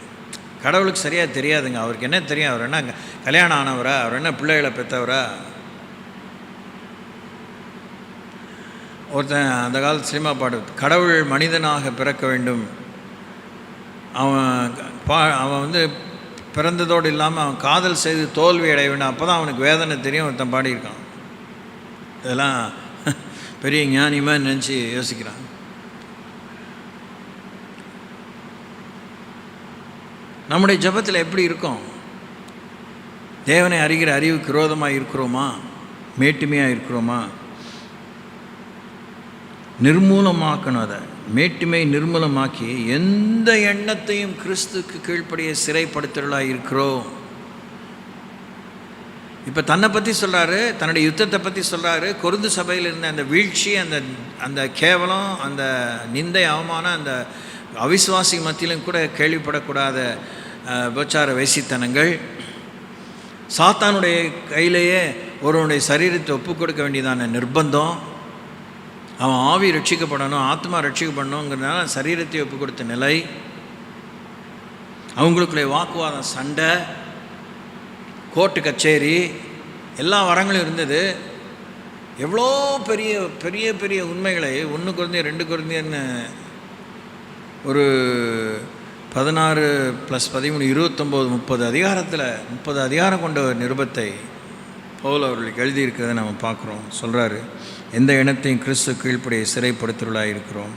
S1: கடவுளுக்கு சரியாக தெரியாதுங்க. அவருக்கு என்ன தெரியும்? அவர் என்ன கல்யாணம் ஆனவரா? அவர் என்ன பிள்ளைகளை பெற்றவரா? ஒருத்தன் அந்த காலத்து சினிமா பாடு, கடவுள் மனிதனாக பிறக்க வேண்டும், அவன் பிறந்ததோடு இல்லாமல் அவன் காதல் செய்து தோல்வி அடைய வேண்டும், அப்போ தான் அவனுக்கு வேதனை தெரியும். ஒருத்தன் பாடியிருக்கான். இதெல்லாம் பெரிய ஞானியமாக நினச்சி யோசிக்கிறான். நம்முடைய ஜபத்தில் எப்படி இருக்கும்? தேவனை அறிகிற அறிவுக்கு விரோதமாக இருக்கிறோமா? மேட்டுமையாக இருக்கிறோமா? நிர்மூலமாக்கணும். அதை மேட்டுமை நிர்மூலமாக்கி எந்த எண்ணத்தையும் கிறிஸ்துக்கு கீழ்ப்படிய சிறைப்படுத்தலாக இருக்கிறோம். இப்போ தன்னை பற்றி சொல்கிறாரு, தன்னுடைய யுத்தத்தை பற்றி சொல்கிறாரு. கொரிந்து சபையில் இருந்த அந்த வீழ்ச்சி, அந்த கேவலம், அந்த நிந்தை, அவமானம், அந்த அவிசுவாசி மத்தியிலும் கூட கேள்விப்படக்கூடாத விபச்சார வேசித்தனங்கள், சாத்தானுடைய கையிலேயே ஒருவனுடைய சரீரத்தை ஒப்புக் கொடுக்க வேண்டியதான நிர்பந்தம், அவன் ஆவி ரட்சிக்கப்படணும், ஆத்மா ரட்சிக்கப்படணுங்கிறதுனால சரீரத்தை ஒப்புக் கொடுத்த நிலை, அவங்களுக்குள்ளே வாக்குவாதம், சண்டை, கோர்ட்டு கச்சேரி, எல்லா வரங்களும் இருந்தது. எவ்வளோ பெரிய பெரிய பெரிய உண்மைகளை 1 கொரிந்தியர் 2 கொரிந்தியர்னு ஒரு 16 + 13 29 30 அதிகாரத்தில் 30 அதிகாரம் கொண்ட ஒரு நிருபத்தை பவுல் அவர்களுக்கு எழுதியிருக்கிறத நம்ம பார்க்குறோம். சொல்கிறாரு, எந்த எண்ணத்தையும் கிறிஸ்து கீழ்ப்படியை சிறைப்படுத்துவர்களாக இருக்கிறோம்.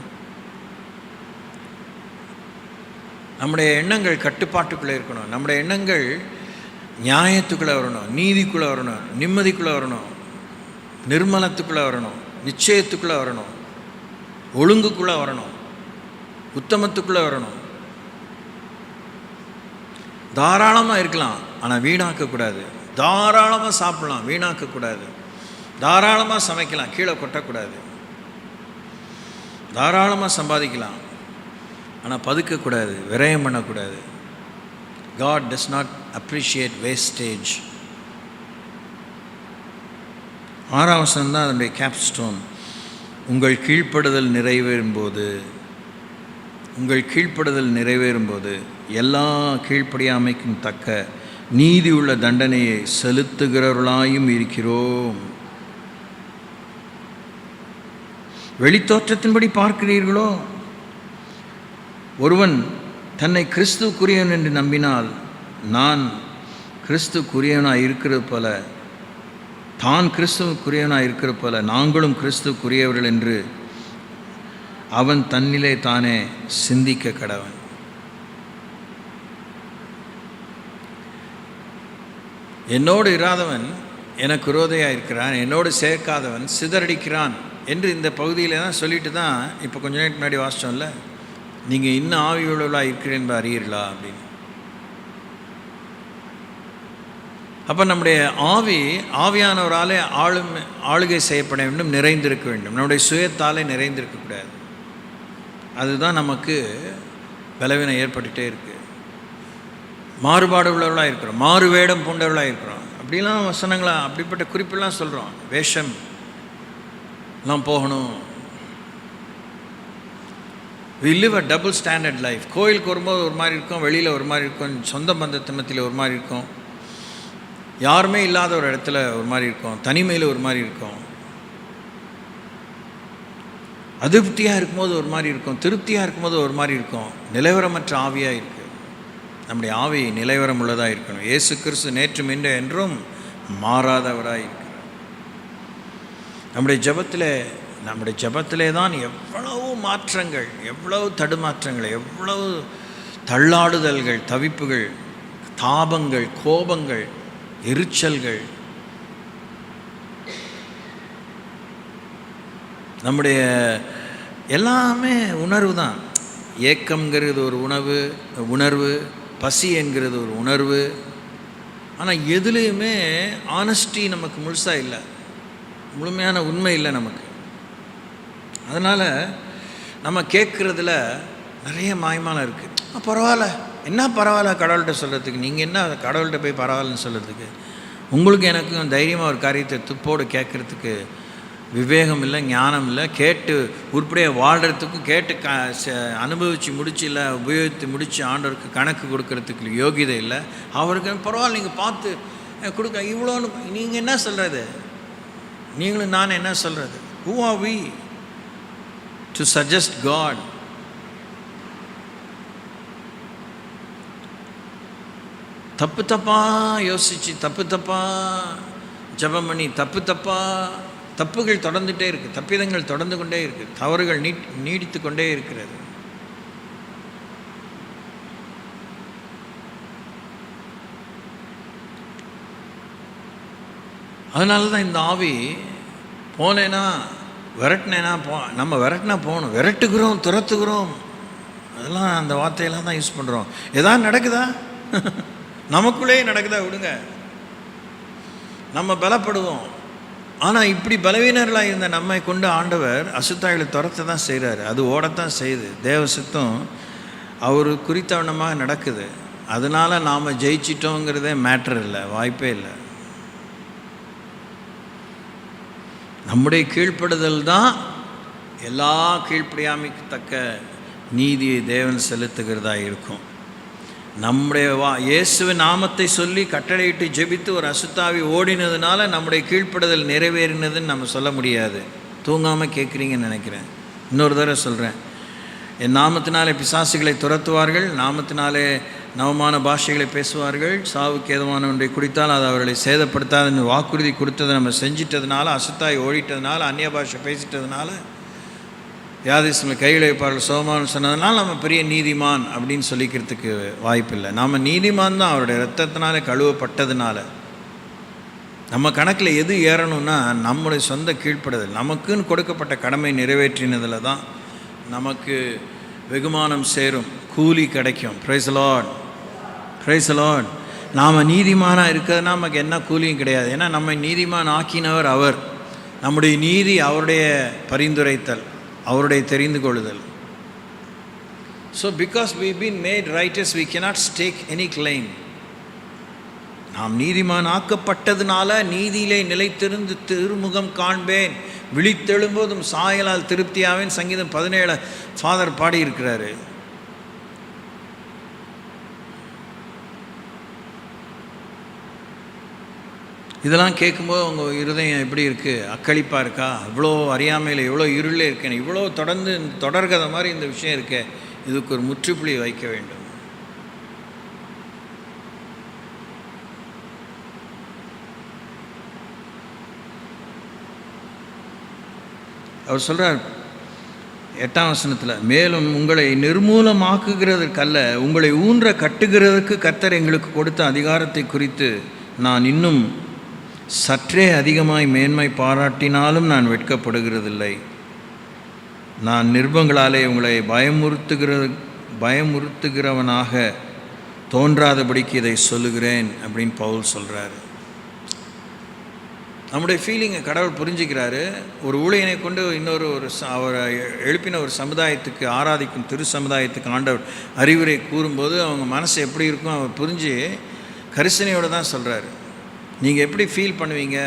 S1: நம்முடைய எண்ணங்கள் கட்டுப்பாட்டுக்குள்ளே இருக்கணும். நம்முடைய எண்ணங்கள் நியாயத்துக்குள்ளே வரணும், நீதிக்குள்ளே வரணும், நிம்மதிக்குள்ளே வரணும், நிர்மலத்துக்குள்ளே வரணும், நிச்சயத்துக்குள்ளே வரணும், ஒழுங்குக்குள்ளே வரணும், உத்தமத்துக்குள்ளே வரணும். தாராளமாக இருக்கலாம், ஆனால் வீணாக்கக்கூடாது. தாராளமாக சாப்பிடலாம், வீணாக்கக்கூடாது. தாராளமாக சமைக்கலாம், கீழே கொட்டக்கூடாது. தாராளமாக சம்பாதிக்கலாம், ஆனால் பதுக்கக்கூடாது, விரயம் பண்ணக்கூடாது. God does not appreciate wastage. 6ஆம் வசனம் தான் அதனுடைய கேப்ஸ்டோன். உங்கள் கீழ்ப்படுதல் நிறைவேறும்போது எல்லா கீழ்ப்படியாமைக்கும் தக்க நீதி உள்ள தண்டனையை செலுத்துகிறவர்களாயும் இருக்கிறோம். வெளித்தோற்றத்தின்படி பார்க்கிறீர்களோ? ஒருவன் தன்னை கிறிஸ்துக்குரியவன் என்று நம்பினால், நான் கிறிஸ்துக்குரியவனாக இருக்கிறது போல, தான் கிறிஸ்துக்குரியவனாக இருக்கிறது போல நாங்களும் கிறிஸ்துக்குரியவர்கள் என்று அவன் தன்னிலே தானே சிந்திக்க கடவன். என்னோடு இராதவன் எனக்கு விரோதையாக இருக்கிறான், என்னோடு சேர்க்காதவன் சிதறடிக்கிறான் என்று இந்த பகுதியில் தான் சொல்லிட்டு தான் இப்போ கொஞ்ச நேரம் முன்னாடி வாசித்தோம்ல, நீங்கள் இன்னும் ஆவி உள்ளவர்களாக இருக்கிறேன் என்பதை அறியீர்களா அப்படின்னு. அப்போ நம்முடைய ஆவியானவராலே ஆளுகை செய்யப்பட வேண்டும், நிறைந்திருக்க வேண்டும். நம்முடைய சுயத்தாலே நிறைந்திருக்கக்கூடாது. அதுதான் நமக்கு பலவீனம் ஏற்பட்டுகிட்டே இருக்குது. மாறுபாடு உள்ளவர்களாக இருக்கிறோம், மாறு வேடம் பூண்டவர்களாக இருக்கிறோம். அப்படிலாம் வசனங்களா, அப்படிப்பட்ட குறிப்பெல்லாம் சொல்கிறோம். வேஷம் எல்லாம் போகணும். We live a double standard life. கோயிலுக்கு வரும்போது ஒரு மாதிரி இருக்கும், வெளியில் ஒரு மாதிரி இருக்கும், சொந்த பந்தத்து மத்தியில் ஒரு மாதிரி இருக்கும், யாருமே இல்லாத ஒரு இடத்துல ஒரு மாதிரி இருக்கும், தனிமையில் ஒரு மாதிரி இருக்கும், அதிருப்தியாக இருக்கும்போது ஒரு மாதிரி இருக்கும், திருப்தியாக இருக்கும்போது ஒரு மாதிரி இருக்கும். நிலைவரமற்ற ஆவியாக இருக்குது. நம்முடைய ஆவி நிலைவரம் உள்ளதாக இருக்கணும். இயேசு கிறிஸ்து நேற்றும் இன்று என்றும் மாறாதவராக இருக்கிறார். நம்முடைய ஜெபத்திலே தான் எவ்வளவு மாற்றங்கள், எவ்வளவு தடுமாற்றங்கள், எவ்வளவு தள்ளாடுதல்கள், தவிப்புகள், தாபங்கள், கோபங்கள், எரிச்சல்கள். நம்முடைய எல்லாமே உணர்வு தான். ஏக்கம்ங்கிறது ஒரு உணர்வு, பசி என்கிறது ஒரு உணர்வு. ஆனால் எதுலேயுமே ஆனஸ்டி நமக்கு முழுசாக இல்லை, முழுமையான உண்மை இல்லை நமக்கு. அதனால் நம்ம கேட்குறதுல நிறைய மாய்மாலம் இருக்குது. பரவாயில்ல, என்ன பரவாயில்ல கடவுள்கிட்ட சொல்கிறதுக்கு? நீங்கள் என்ன கடவுள்கிட்ட போய் பரவாயில்லன்னு சொல்கிறதுக்கு? உங்களுக்கு எனக்கும் தைரியமாக ஒரு காரியத்தை துப்போடு கேட்குறதுக்கு விவேகம் இல்லை, ஞானம் இல்லை. கேட்டு உருப்படியாக வாழ்கிறதுக்கும், கேட்டு அனுபவித்து முடிச்சு இல்லை உபயோகித்து முடித்து ஆண்டவருக்கு கணக்கு கொடுக்கறதுக்கு யோகியதை இல்லை. அவருக்கு பரவாயில்ல, நீங்கள் பார்த்து கொடுக்க இவ்வளோன்னு. நீங்கள் என்ன சொல்கிறது? நீங்களும் நான் என்ன சொல்கிறது? Who are we to suggest God? தப்பாக யோசித்து, தப்பாக ஜெபம் பண்ணி, தப்புகள் தொடர்ந்துகிட்டே இருக்குது, தப்பிதங்கள் தொடர்ந்து கொண்டே இருக்குது, தவறுகள் நீடித்து கொண்டே இருக்கிறது. அதனால தான் இந்த ஆவி போனேன்னா விரட்டினேன்னா நம்ம விரட்டினா போகணும். விரட்டுகிறோம், துரத்துகிறோம், அதெல்லாம் அந்த வார்த்தையெல்லாம் தான் யூஸ் பண்ணுறோம். எதாவது நடக்குதா? நமக்குள்ளேயே நடக்குதா? விடுங்க, நம்ம பலப்படுவோம். ஆனால் இப்படி பலவீனர்களாக இருந்த நம்மை கொண்டு ஆண்டவர் அசுத்தாவிகளை துரத்த தான் செய்கிறாரு. அது ஓடத்தான் செய்யுது. தேவ சித்தம் அவர் குறித்தவனமாக நடக்குது. அதனால் நாம் ஜெயிச்சிட்டோங்கிறதே மேட்டர் இல்லை, வாய்ப்பே இல்லை. நம்முடைய கீழ்ப்படுதல் தான் எல்லா கீழ்ப்படியாமைக்கு தக்க நீதியை தேவன் செலுத்துகிறதா இருக்கும். நம்முடைய இயேசுவின் நாமத்தை சொல்லி கட்டளையிட்டு ஜெபித்து ஒரு அசுத்தாவி ஓடினதுனால நம்முடைய கீழ்ப்படுதல் நிறைவேறினதுன்னு நம்ம சொல்ல முடியாது. தூங்காமல் கேட்குறீங்கன்னு நினைக்கிறேன். இன்னொரு தடவை சொல்கிறேன், என் நாமத்தினாலே பிசாசுகளை துரத்துவார்கள், நாமத்தினாலே நவமான பாஷைகளை பேசுவார்கள், சாவுக்கு ஏதுவான ஒன்றை குடித்தால் அது அவர்களை சேதப்படுத்தாதுன்னு வாக்குறுதி கொடுத்ததை நம்ம செஞ்சிட்டதுனால, அசுத்தாய் ஓடிட்டதுனால, அந்நிய பாஷை பேசிட்டதுனால, வியாதிஸ்களை கையில் வைப்பார்கள் சோமான்னு சொன்னதுனால நம்ம பெரிய நீதிமான் அப்படின்னு சொல்லிக்கிறதுக்கு வாய்ப்பில்லை. நாம் நீதிமான் தான் அவருடைய இரத்தத்தினால கழுவப்பட்டதுனால. நம்ம கணக்கில் எது ஏறணும்னா நம்முடைய சொந்த கீழ்ப்படுதல், நமக்குன்னு கொடுக்கப்பட்ட கடமை நிறைவேற்றினதில் தான் நமக்கு வெகுமானம் சேரும், கூலி கிடைக்கும். Praise the Lord, praise the Lord. நாம் நீதிமானாக இருக்கிறதுனா நமக்கு என்ன கூலியும் கிடையாது. ஏன்னா நம்மை நீதிமான் ஆக்கினவர் அவர். நம்முடைய நீதி அவருடைய பரிந்துரைத்தல், அவருடைய தெரிந்து கொள்ளுதல். So because we been made righteous, we cannot stake any claim. நாம் நீதிமான் ஆக்கப்பட்டதுனால நீதியிலே நிலைத்திருந்து திருமுகம் காண்பேன், விழித்தெழும்போதும் சாயலால் திருப்தியாவேன், சங்கீதம் 17 ஃபாதர் பாடியிருக்கிறாரு. இதெல்லாம் கேட்கும்போது உங்கள் இருதயம் எப்படி இருக்குது? அக்களிப்பாக இருக்கா? இவ்வளோ அறியாமையில், இவ்வளோ இருளே இருக்கேன், இவ்வளோ தொடர்கதை மாதிரி இந்த விஷயம் இருக்கே, இதுக்கு ஒரு முற்றுப்புள்ளி வைக்க வேண்டும். அவர் சொல்கிறார் 8ஆம் வசனத்தில், மேலும் உங்களை நிர்மூலமாக்குகிறதற்கல்ல உங்களை ஊன்ற கட்டுகிறதுக்கு கர்த்தர் எங்களுக்கு கொடுத்த அதிகாரத்தை குறித்து நான் இன்னும் சற்றே அதிகமாய் மேன்மை பாராட்டினாலும் நான் வெட்கப்படுகிறதில்லை. நான் நிருபங்களாலே உங்களை பயமுறுத்துகிறவனாக தோன்றாதபடிக்கு இதை சொல்லுகிறேன் அப்படின்னு பவுல் சொல்கிறாரு. நம்முடைய ஃபீலிங்கை கடவுள் புரிஞ்சுக்கிறாரு. ஒரு ஊழியனை கொண்டு அவர் எழுப்பின ஒரு சமுதாயத்துக்கு, ஆராதிக்கும் திரு சமுதாயத்துக்கு ஆண்டவர் அறிவுரை கூறும்போது அவங்க மனசு எப்படி இருக்கும் அவர் புரிஞ்சு கரிசனையோடு தான் சொல்கிறாரு. நீங்கள் எப்படி ஃபீல் பண்ணுவீங்க?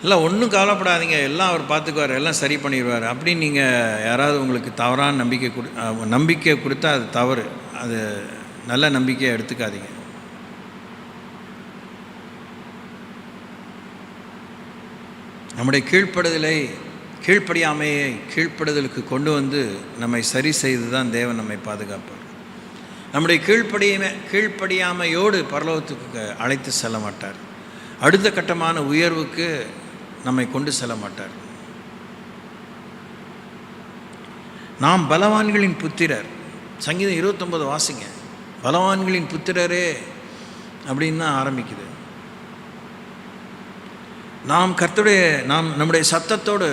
S1: இல்லை ஒன்றும் கவலைப்படாதீங்க, எல்லாம் அவர் பார்த்துக்குவார், எல்லாம் சரி பண்ணிடுவார் அப்படின்னு நீங்கள் யாராவது உங்களுக்கு தவறான நம்பிக்கை கொடுத்தா அது தவறு. அது நல்ல நம்பிக்கையை எடுத்துக்காதீங்க. நம்முடைய கீழ்ப்படியாமையை கீழ்ப்படுதலுக்கு கொண்டு வந்து நம்மை சரி செய்து தான் தேவன் நம்மை பாதுகாப்பார். நம்முடைய கீழ்ப்படியாமையோடு பரலோகத்துக்கு அழைத்து செல்ல மாட்டார். அடுத்த கட்டமான உயர்வுக்கு நம்மை கொண்டு செல்ல மாட்டார். நாம் பலவான்களின் புத்திரர். சங்கீதம் 29 வாசிங்க. பலவான்களின் புத்திரரே அப்படின்னு தான் ஆரம்பிக்குது. நம்முடைய சத்தத்தோடு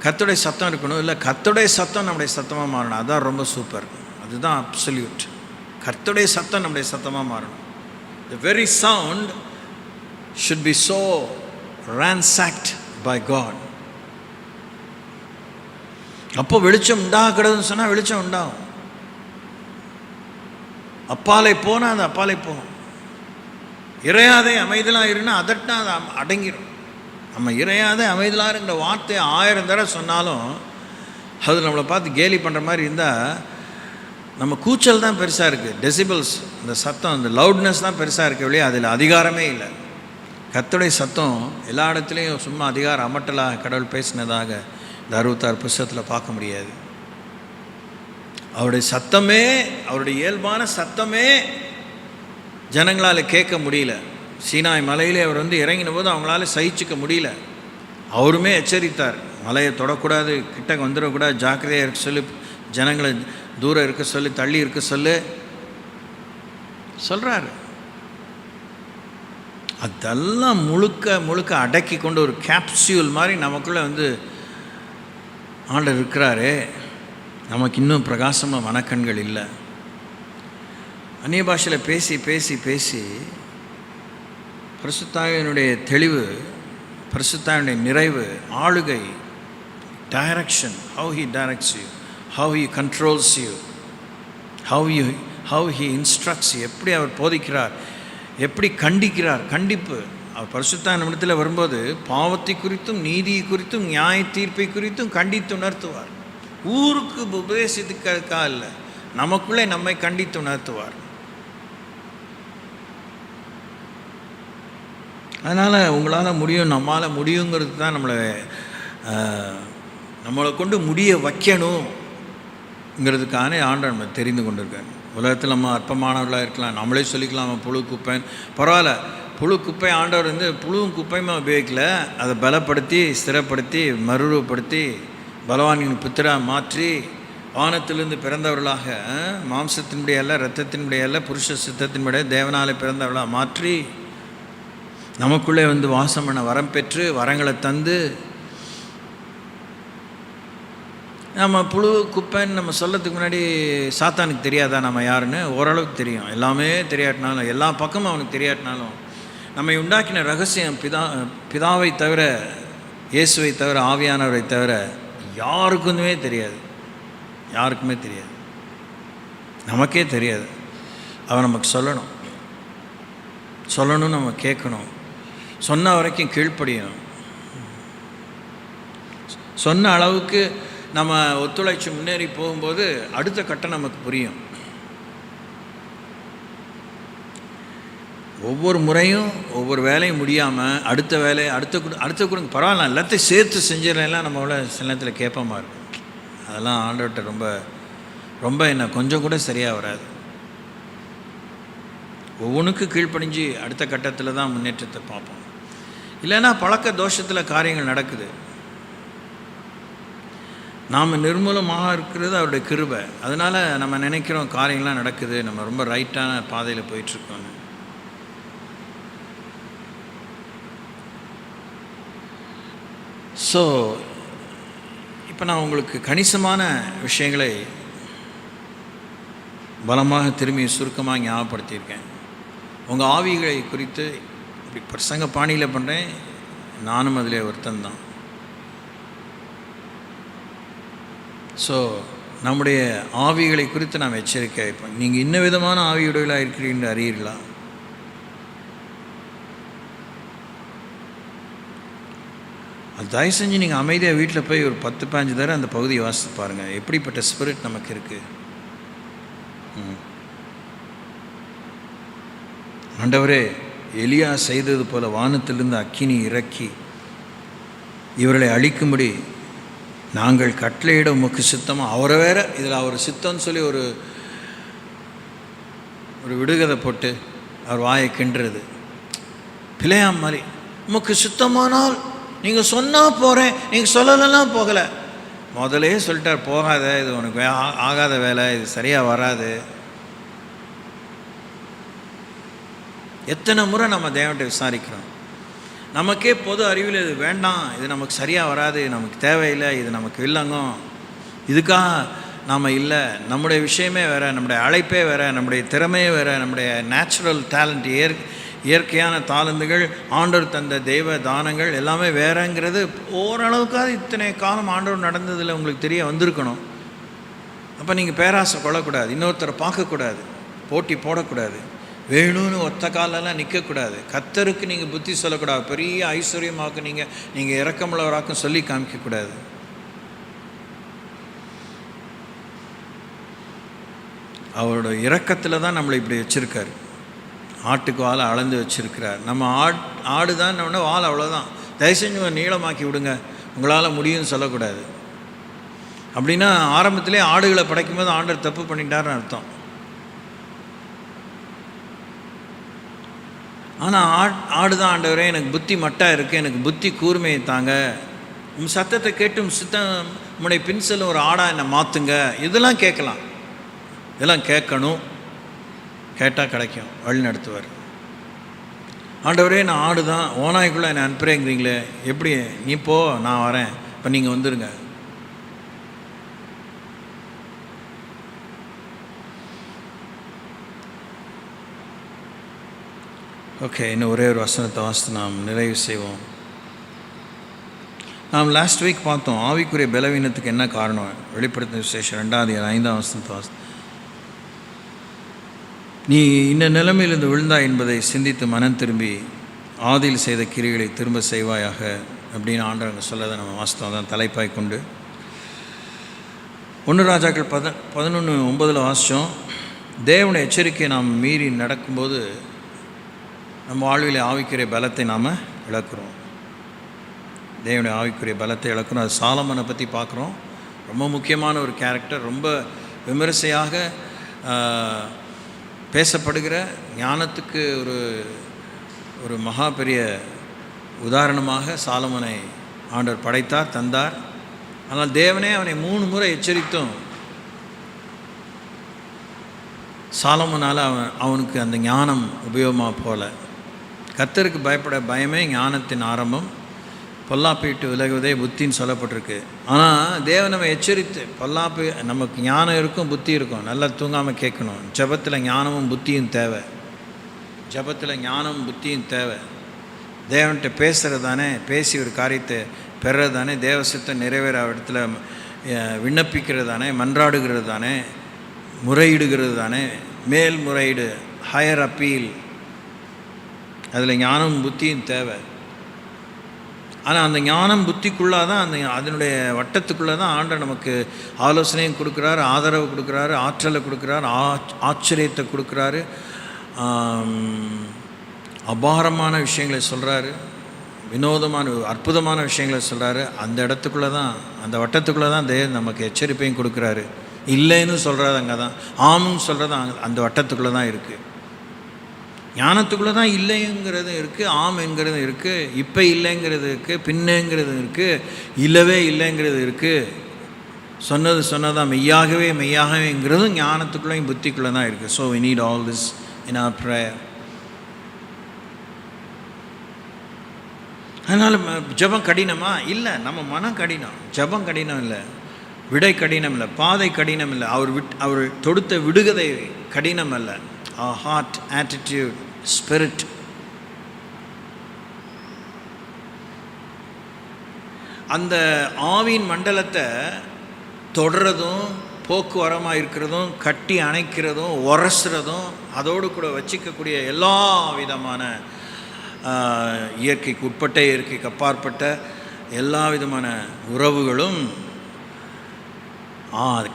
S1: கர்த்தருடைய சத்தம் இருக்கணும், இல்லை கர்த்தருடைய சத்தம் நம்முடைய சத்தமாக மாறணும். அதுதான் ரொம்ப சூப்பர், அதுதான் அப்சல்யூட். கர்த்தருடைய சத்தம் நம்முடைய சத்தமாக மாறணும். The very sound should be so ransacked by God. அப்போ வெளிச்சம் உண்டாகிறதுன்னு சொன்னால் வெளிச்சம் உண்டாகும். அப்பாலை போனால் அது அப்பாலை போகும். இறையாதே அமைதலாக இருன்னா அதட்டினா அது அடங்கிடும். நம்ம இறையாதே அமைதலாருங்கிற வார்த்தையை 1000 தடவை சொன்னாலும் அது நம்மளை பார்த்து கேலி பண்ணுற மாதிரி இருந்தால் நம்ம கூச்சல் தான் பெருசாக இருக்குது. டெசிபிள்ஸ், இந்த சத்தம், இந்த லவுட்னஸ் தான் பெருசாக இருக்க வழியே அதில் அதிகாரமே இல்லை. கர்த்தருடைய சத்தம் எல்லா இடத்துலையும் சும்மா அதிகாரம் அமட்டலாக கடவுள் பேசினதாக இந்த 66 புஸ்தகத்தில் பார்க்க முடியாது. அவருடைய சத்தமே, அவருடைய இயல்பான சத்தமே ஜனங்களால் கேட்க முடியல. சீனாய் மலையிலே அவர் இறங்கின போது அவங்களால சகிச்சுக்க முடியல. அவருமே எச்சரித்தார், மலையை தொடக்கூடாது, கிட்ட வந்துடக்கூடாது, ஜாக்கிரதையாக இருக்க சொல்லி, ஜனங்களை தூரம் இருக்க சொல்லி, தள்ளி இருக்க சொல்லு சொல்கிறாரு. அதெல்லாம் முழுக்க அடக்கி கொண்டு ஒரு கேப்சியூல் மாதிரி நமக்குள்ளே ஆண்டவர் இருக்கிறாரு. நமக்கு இன்னும் பிரகாசமாக மனக்கண்கள் இல்லை. அந்நிய பாஷையில் பேசி பேசி பேசி பரிசுத்தாவினுடைய தெளிவு, பரிசுத்தாவினுடைய நிறைவு, ஆளுகை, direction, how he directs you, how he controls you, how he instructs you, எப்படி அவர் போதிக்கிறார், எப்படி கண்டிக்கிறார், கண்டிப்பு. அவர் பரிசுத்தாவின் இடத்துல வரும்போது பாவத்தை குறித்தும் நீதியை குறித்தும் நியாய தீர்ப்பை குறித்தும் கண்டித்து உணர்த்துவார். ஊருக்கு உபதேசத்துக்காக இல்லை, நமக்குள்ளே நம்மை கண்டித்து உணர்த்துவார். அதனால் உங்களால் முடியும், நம்மளால் முடியுங்கிறது தான் நம்மளை கொண்டு முடிய வைக்கணுங்கிறதுக்கான ஆண்டவர் நம்ம தெரிந்து கொண்டிருக்காங்க. உலகத்தில் நம்ம அற்பமானவர்களாக இருக்கலாம், நம்மளே சொல்லிக்கலாம் நம்ம புழு குப்பைன்னு. பரவாயில்ல, புழு குப்பை ஆண்டவர் புழுவும் குப்பையுமே உபயோகிக்கல, அதை பலப்படுத்தி ஸ்திரப்படுத்தி மறுரூபப்படுத்தி பலவானின் புத்திராக மாற்றி வானத்திலிருந்து பிறந்தவர்களாக, மாம்சத்தினுடைய அல்ல இரத்தத்தினுடைய அல்ல புருஷ சித்தத்தினுடைய தேவனாலே பிறந்தவர்களாக மாற்றி நமக்குள்ளே வாசம் பண்ண வரம் பெற்று வரங்களை தந்து, நம்ம புழு குப்பைன்னு நம்ம சொல்லத்துக்கு முன்னாடி சாத்தானுக்கு தெரியாதா நம்ம யாருன்னு? ஓரளவுக்கு தெரியும். எல்லாமே தெரியாட்டினாலும், எல்லா பக்கமும் அவனுக்கு தெரியாட்டினாலும், நம்மை உண்டாக்கின ரகசியம் பிதாவை தவிர, இயேசுவை தவிர, ஆவியானவரை தவிர யாருக்குமே தெரியாது. யாருக்குமே தெரியாது, நமக்கே தெரியாது. அவன் நமக்கு சொல்லணும், நம்ம கேட்கணும், சொன்ன வரைக்கும் கீழ்ப்படியணும். சொன்ன அளவுக்கு நம்ம ஒத்துழைச்சி முன்னேறி போகும்போது அடுத்த கட்டம் நமக்கு புரியும். ஒவ்வொரு முறையும் ஒவ்வொரு வேலையும் முடியாமல் அடுத்த வேலையை அடுத்த கொடுங்க பரவாயில்ல, எல்லாத்தையும் சேர்த்து செஞ்சிடலாம் நம்மள சில நேரத்தில் கேட்பமா இருக்கும். அதெல்லாம் ஆண்டவர்கிட்ட ரொம்ப ரொம்ப என்ன கொஞ்சம் கூட சரியாக வராது. ஒவ்வொன்றுக்கு கீழ்ப்படிஞ்சு அடுத்த கட்டத்தில் தான் முன்னேற்றத்தை பார்ப்போம். இல்லைன்னா பழக்க தோஷத்தில் காரியங்கள் நடக்குது. நாம் நிர்மூலமாக இருக்கிறது அவருடைய கிருபை. அதனால் நம்ம நினைக்கிறோம் காரியங்கள்லாம் நடக்குது, நம்ம ரொம்ப ரைட்டான பாதையில் போயிட்டுருக்கோம். ஸோ இப்போ நான் உங்களுக்கு கணிசமான விஷயங்களை பலமாக திரும்பி சுருக்கமாக ஞாபகப்படுத்தியிருக்கேன். உங்கள் ஆவிகளை குறித்து இப்படி பிரசங்க பாணியில் பண்ணுறேன், நானும் அதில் ஒருத்தன்தான். ஸோ நம்முடைய ஆவிகளை குறித்து நாம் எச்சரிக்கை வைப்போம். நீங்கள் இன்ன விதமான ஆவியுடையவர்களாக இருக்கிறீர்கள் அறியீர்களா? அது தயவு செஞ்சு நீங்கள் அமைதியாக வீட்டில் போய் ஒரு 10-15 தடவை அந்த பகுதியை வாசித்து பாருங்கள், எப்படிப்பட்ட ஸ்பிரிட் நமக்கு இருக்குது. ஆண்டவரே, எலியா செய்தது போல வானத்திலிருந்து அக்கினி இறக்கி இவர்களை அழிக்கும்படி நாங்கள் கட்டளையிட உமக்கு சித்தமாக. அவரை வேற இதில் அவர் சித்தம்னு சொல்லி ஒரு விடுகதை போட்டு அவர் வாயை கிண்டுறது பிழையாம் மாதிரி. உமக்கு சித்தமானால் நீங்கள் சொன்னால் போகிறேன், நீங்கள் சொல்லலாம் போகலை. முதலே சொல்லிட்டார், போகாத, இது உனக்கு ஆகாத வேலை, இது சரியாக வராது. எத்தனை முறை நம்ம தேவன்கிட்ட விசாரிக்கிறோம். நமக்கே பொது அறிவில் இது வேண்டாம், இது நமக்கு சரியாக வராது, நமக்கு தேவையில்லை, இது நமக்கு இல்லைங்க, இதுக்காக நாம் இல்லை. நம்முடைய விஷயமே வேறு, நம்முடைய அழைப்பே வேறு, நம்முடைய திறமையே வேறு, நம்முடைய நேச்சுரல் டேலண்ட், இயற்கையான தாளந்துகள், ஆண்டவர் தந்த தெய்வ தானங்கள் எல்லாமே வேறங்கிறது ஓரளவுக்காக இத்தனை காலம் ஆண்டவர் நடந்ததில் உங்களுக்கு தெரிய வந்திருக்கணும். அப்போ நீங்கள் பேராசை கொள்ளக்கூடாது, இன்னொருத்தரை பார்க்கக்கூடாது, போட்டி போடக்கூடாது, வேணும்னு ஒத்த காலெல்லாம் நிற்கக்கூடாது. கர்த்தருக்கு நீங்கள் புத்தி சொல்லக்கூடாது, பெரிய ஐஸ்வர்யமாக்கு நீங்கள் இறக்கமுள்ளவராக்கும் சொல்லி காமிக்கக்கூடாது. அவரோட இரக்கத்தில் தான் நம்மளை இப்படி வச்சுருக்காரு. ஆட்டுக்கு வாழை அளந்து வச்சுருக்கிறார். நம்ம ஆடு தான் வாழை அவ்வளோதான், தயவு செஞ்சு நீளமாக்கி விடுங்க, உங்களால் முடியும்னு சொல்லக்கூடாது. அப்படின்னா ஆரம்பத்திலே ஆடுகளை படைக்கும்போது ஆண்டவர் தப்பு பண்ணிட்டாருன்னு அர்த்தம். ஆனால் ஆடு தான், ஆண்டவரே எனக்கு புத்தி மட்டாக இருக்குது, எனக்கு புத்தி கூர்மையை தாங்க, உன் சத்தத்தை கேட்டும் உன்னுடைய பின்சல் ஒரு ஆடாக என்னை மாற்றுங்க, இதெல்லாம் கேட்கலாம், இதெல்லாம் கேட்கணும். கேட்டால் கிடைக்கும், வழி நடத்துவார். ஆண்டவரே நான் ஆடு தான், ஓனாய்க்குள்ளே என்னை அனுப்புகிறேங்கிறீங்களே, எப்படி? நீ போ, நான் வரேன், இப்போ நீங்கள் வந்துடுங்க. ஓகே, இன்னும் ஒரே ஒரு வசனத்தை வாசித்து நாம் நிறைவு செய்வோம். நாம் லாஸ்ட் வீக் பார்த்தோம் ஆவிக்குரிய பலவீனத்துக்கு என்ன காரணம். வெளிப்படுத்தின விசேஷம் 2-5 வசனத்தை வாசித்து, நீ இந்த நிலைமையிலிருந்து விழுந்தா என்பதை சிந்தித்து மனம் திரும்பி ஆதியில் செய்த கிரிகளை திரும்ப செய்வாயாக அப்படின்னு ஆண்டவங்க சொல்லதை நம்ம வாசித்தோம். தான் தலைப்பாய் கொண்டு 1 ராஜாக்கள் 11:9 வாசித்தோம். தேவனுடைய எச்சரிக்கையை நாம் மீறி நடக்கும்போது நம்ம வாழ்வில் ஆவிக்குரிய பலத்தை நாம் இழக்கிறோம். தேவனுடைய ஆவிக்குரிய பலத்தை இழக்கணும். அது சாலமனை பற்றி பார்க்குறோம். ரொம்ப முக்கியமான ஒரு கேரக்டர், ரொம்ப விமரிசையாக பேசப்படுகிற, ஞானத்துக்கு ஒரு ஒரு மகா பெரிய உதாரணமாக சாலமனை ஆண்டவர் படைத்தார், தந்தார். ஆனால் தேவனே அவனை 3 முறை எச்சரித்தும் சாலமனால் அவனுக்கு அந்த ஞானம் உபயோகமாக போல. கர்த்தருக்கு பயப்பட பயமே ஞானத்தின் ஆரம்பம், பொல்லாப்பிட்டு விலகுவதே புத்தின்னு சொல்லப்பட்டிருக்கு. ஆனால் தேவன் நம்ம எச்சரித்து, பொல்லாப்பு நமக்கு ஞானம் இருக்கும், புத்தி இருக்கும், நல்லா தூங்காமல் கேட்கணும். ஜபத்தில் ஞானமும் புத்தியும் தேவை. ஜபத்தில் ஞானமும் புத்தியும் தேவை. தேவன்கிட்ட பேசுகிறது தானே, பேசி ஒரு காரியத்தை பெறுறது தானே, தேவ சித்தம் நிறைவேற இடத்துல விண்ணப்பிக்கிறது தானே, மன்றாடுகிறது தானே, முறையிடுகிறது தானே, மேல் முறையீடு, ஹையர் அப்பீல். அதில் ஞானம் புத்தியும் தேவை. ஆனால் அந்த ஞானம் புத்திக்குள்ளாக தான், அதனுடைய வட்டத்துக்குள்ளே தான் ஆண்டவர் நமக்கு ஆலோசனையும் கொடுக்குறாரு, ஆதரவு கொடுக்குறாரு, ஆற்றலை கொடுக்குறாரு, ஆச்சரியத்தை கொடுக்குறாரு, அபாரமான விஷயங்களை சொல்கிறாரு, வினோதமான அற்புதமான விஷயங்களை சொல்கிறாரு. அந்த இடத்துக்குள்ளே தான், அந்த வட்டத்துக்குள்ளே தான் தேவன் நமக்கு எச்சரிப்பையும் கொடுக்குறாரு. இல்லைன்னு சொல்கிறது அங்கே தான், ஆமுன்னு சொல்கிறது அந்த வட்டத்துக்குள்ளே தான் இருக்குது. ஞானத்துக்குள்ளே தான் இல்லைங்கிறது இருக்குது, ஆம் என்கிறது இருக்குது, இப்போ இல்லைங்கிறது இருக்குது, பின்னங்கிறது இருக்குது, இல்லவே இல்லைங்கிறது இருக்குது, சொன்னதான் மெய்யாகவே மெய்யாகவேங்கிறதும் ஞானத்துக்குள்ளேயும் புத்திக்குள்ளே தான் இருக்குது. So we need all this in our prayer. அதனால் ஜபம் கடினமா? இல்லை. நம்ம மனம் கடினம், ஜபம் கடினம் இல்லை, விடை கடினம் இல்லை, பாதை கடினம் இல்லை, அவர் தொடுத்த விடுகதை கடினம் அல்ல. Heart, attitude, spirit. அந்த ஆவியின் மண்டலத்தை தொடர்றதும், போக்குவரமாக இருக்கிறதும், கட்டி அணைக்கிறதும், உரசுறதும், அதோடு கூட வச்சிக்கக்கூடிய எல்லா விதமான இயற்கைக்கு உட்பட்ட, இயற்கைக்கு அப்பாற்பட்ட எல்லா விதமான உறவுகளும்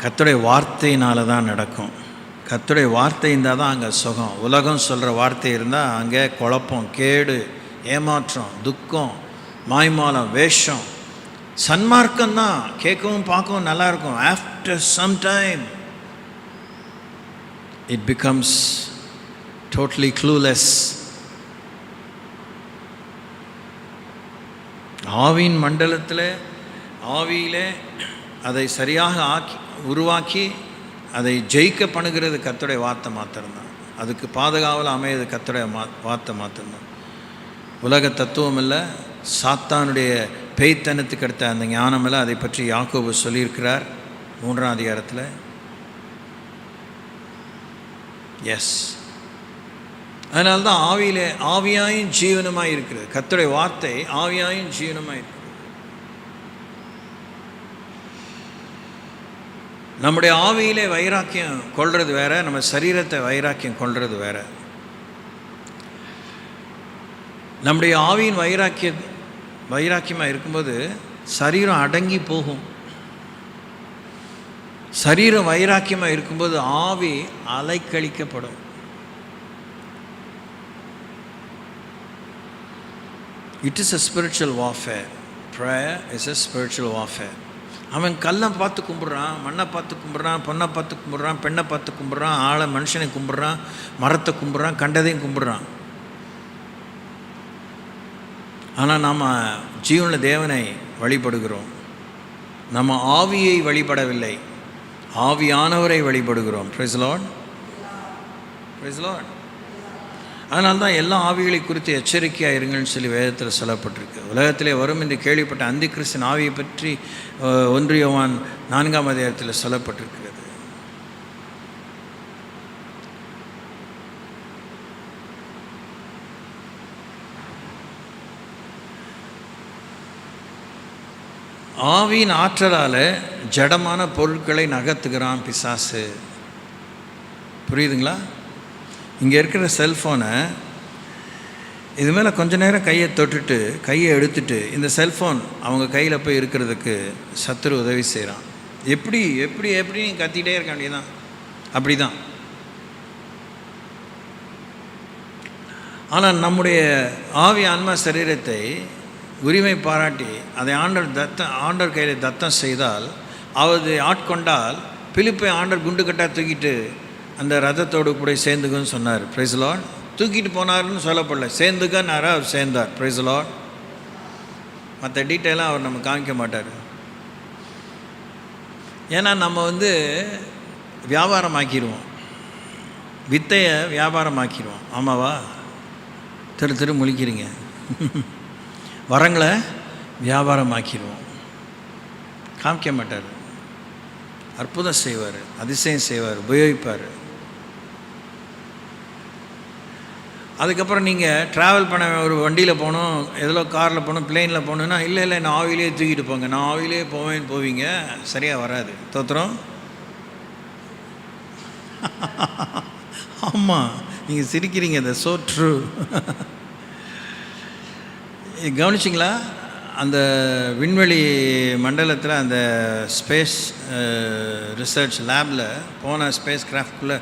S1: கர்த்தருடைய வார்த்தையினால தான் நடக்கும். கர்த்தருடைய வார்த்தை இருந்தால் தான் அங்கே சுகம். உலகம் சொல்கிற வார்த்தை இருந்தால் அங்கே குழப்பம், கேடு, ஏமாற்றம், துக்கம், மாய்மாலம், வேஷம். சன்மார்க்கம் தான் கேட்கவும் பார்க்கவும் நல்லாயிருக்கும். After some time it becomes totally clueless. ஆவியின் மண்டலத்தில், ஆவியிலே அதை சரியாக உருவாக்கி அதை ஜெயிக்க பண்ணுகிறது கர்த்தருடைய வார்த்தை மாத்திரம்தான். அதுக்கு பாதுகாவல் அமையது கர்த்தருடைய வார்த்தை மாத்திரம்தான். உலக தத்துவம் இல்லை, சாத்தானுடைய பேய்த்தனத்துக்கு அடுத்த அந்த ஞானம் இல்லை. அதை பற்றி யாக்கோபு சொல்லியிருக்கிறார் 3ஆம் அதிகாரத்தில். எஸ், அதனால்தான் ஆவியிலே ஆவியாயும் ஜீவனமாக இருக்கிறது. கர்த்தருடைய வார்த்தை ஆவியாயும் ஜீவனமாக இருக்கிறது. நம்முடைய ஆவியிலே வைராக்கியம் கொள்வது வேற, நம்ம சரீரத்தை வைராக்கியம் கொள்வது வேற. நம்முடைய ஆவியின் வைராக்கியமாக இருக்கும்போது சரீரம் அடங்கி போகும். சரீரம் வைராக்கியமாக இருக்கும்போது ஆவி அலைக்கழிக்கப்படும். It is a spiritual warfare. Prayer is a spiritual warfare. அவன் கல்லை பார்த்து கும்பிட்றான், மண்ணை பார்த்து கும்பிட்றான், பொண்ணை பார்த்து கும்பிட்றான், பெண்ணை பார்த்து கும்பிட்றான், ஆளை மனுஷனை கும்பிட்றான், மரத்தை கும்பிட்றான், கண்டதையும் கும்பிட்றான். ஆனால் நாம் ஜீவனில் தேவனை வழிபடுகிறோம். நம்ம ஆவியை வழிபடவில்லை, ஆவியானவரை வழிபடுகிறோம். Praise the Lord. Praise the Lord. அதனால்தான் எல்லா ஆவிகளை குறித்து எச்சரிக்கையாக இருங்கள்னு சொல்லி வேதத்தில் சொல்லப்பட்டிருக்கு. உலகத்திலே வரும் என்று கேள்விப்பட்ட அந்தி கிறிஸ்தின் ஆவியை பற்றி 1 யோவான் 4ஆம் அதிகாரத்தில் சொல்லப்பட்டிருக்கிறது. ஆவியின் ஆற்றலால் ஜடமான பொருட்களை நகர்த்துகிறான் பிசாசு. புரியுதுங்களா? இங்கே இருக்கிற செல்ஃபோனை இது மேலே கொஞ்ச நேரம் கையை தொட்டுட்டு, கையை எடுத்துட்டு, இந்த செல்ஃபோன் அவங்க கையில் போய் இருக்கிறதுக்கு சத்துரு உதவி செய்கிறான். எப்படி எப்படி எப்படி கத்திகிட்டே இருக்க வேண்டியதான். அப்படி தான். ஆனால் நம்முடைய ஆவி ஆன்மா சரீரத்தை உரிமை பாராட்டி அதை ஆண்டவர் கையில் தத்தம் செய்தால், அவரை ஆட்கொண்டால், பிலிப்பை ஆண்டவர் குண்டு கட்டாக தூக்கிட்டு அந்த ரதத்தோடு கூட சேர்ந்துக்குன்னு சொன்னார். Praise the Lord. தூக்கிட்டு போனார்னு சொல்லப்படல, சேர்ந்துக்கன்னாரா, அவர் சேர்ந்தார். Praise the Lord. மற்ற டீட்டெயிலாக அவர் நம்ம காமிக்க மாட்டார். ஏன்னா நம்ம வியாபாரமாக்கிடுவோம், வித்தையை வியாபாரமாக்கிடுவோம். ஆமாவா? திரு முழிக்கிறீங்க. வரங்களை வியாபாரமாக்கிடுவோம். காமிக்க மாட்டார். அற்புதம் செய்வார், அதிசயம் செய்வார், உபயோகிப்பார். அதுக்கப்புறம் நீங்கள் ட்ராவல் பண்ண ஒரு வண்டியில் போகணும், எதிலோ காரில் போகணும், பிளெயினில் போகணுன்னா, இல்லை நான் ஆவிலே தூக்கிட்டு போங்க, நான் ஆவிலே போவேன்னு போவீங்க, சரியாக வராது. தோத்திரம். ஆமாம், நீங்கள் சிரிக்கிறீங்க, அது ஸோ ட்ரூ. கவனிச்சிங்களா? அந்த விண்வெளி மண்டலத்தில் அந்த ஸ்பேஸ் ரிசர்ச் லேபில் போன ஸ்பேஸ் கிராஃப்ட்குள்ளே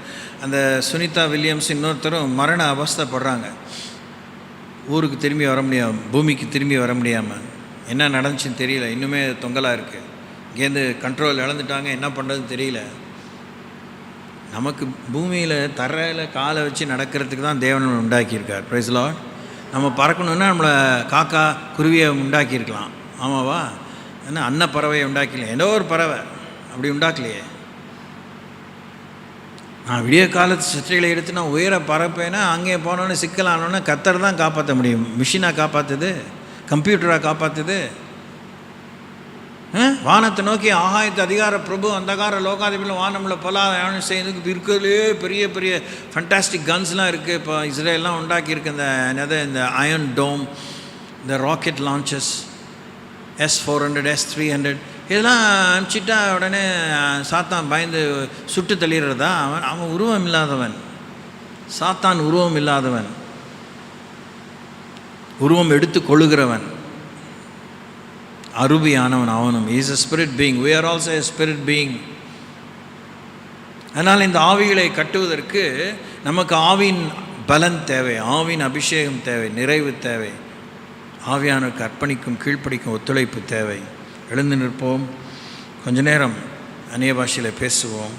S1: அந்த சுனிதா வில்லியம்ஸ் இன்னொருத்தரும் மரண அவஸ்தைப்படுறாங்க. ஊருக்கு திரும்பி வர முடியாமல், பூமிக்கு திரும்பி வர முடியாமல். என்ன நடந்துச்சுன்னு தெரியல, இன்னுமே தொங்கலாக இருக்குது. இங்கேருந்து கண்ட்ரோல் இழந்துட்டாங்க, என்ன பண்ணுறதுன்னு தெரியல. நமக்கு பூமியில் தரையில் காலை வச்சு நடக்கிறதுக்கு தான் தேவன் உண்டாக்கியிருக்கார். Praise the Lord. நம்ம பறக்கணுன்னா நம்மளை காக்கா குருவியை உண்டாக்கியிருக்கலாம். ஆமாவா? ஏன்னா அன்னப்பறவையை உண்டாக்கலையே, ஏதோ ஒரு பறவை அப்படி உண்டாக்கலையே. நான் விடிய காலத்து சிற்றைகளை எடுத்து நான் உயர பறப்பேன்னா அங்கே போனோன்னே சிக்கலானோன்னா கர்த்தர் தான் காப்பாற்ற முடியும். மிஷினாக காப்பாற்றுது, கம்ப்யூட்டராக காப்பாற்றுது. வானத்தை நோக்கி ஆகாயத்து அதிகார பிரபு அந்தகார லோகாதிபதியில் வானமில் பொல்லாத செய்யறதுக்கு இருக்கிறதுலே பெரிய பெரிய ஃபண்டாஸ்டிக் கன்ஸ்லாம் இருக்குது. இப்போ இஸ்ரேல்லாம் உண்டாக்கியிருக்கு. இந்த அயன் டோம், இந்த ராக்கெட் லான்ச்சஸ், S-400, S-300 இதெல்லாம் அனுப்பிச்சிட்டா உடனே சாத்தான் பயந்து சுட்டு தள்ளிடுறதா? அவன் உருவம் இல்லாதவன். சாத்தான் உருவம் இல்லாதவன், உருவம் எடுத்து கொள்ளுகிறவன், அருபியானவன் அவனும். Is a spirit being. We are also a spirit being. அதனால் இந்த ஆவிகளை கட்டுவதற்கு நமக்கு ஆவின் பலன் தேவை, ஆவின் அபிஷேகம் தேவை, நிறைவு தேவை, ஆவியானவருக்கு அர்ப்பணிக்கும் கீழ்ப்படிக்கும் ஒத்துழைப்பு தேவை. எழுந்து நிற்போம், கொஞ்ச நேரம் அந்நிய பாஷையில் பேசுவோம்.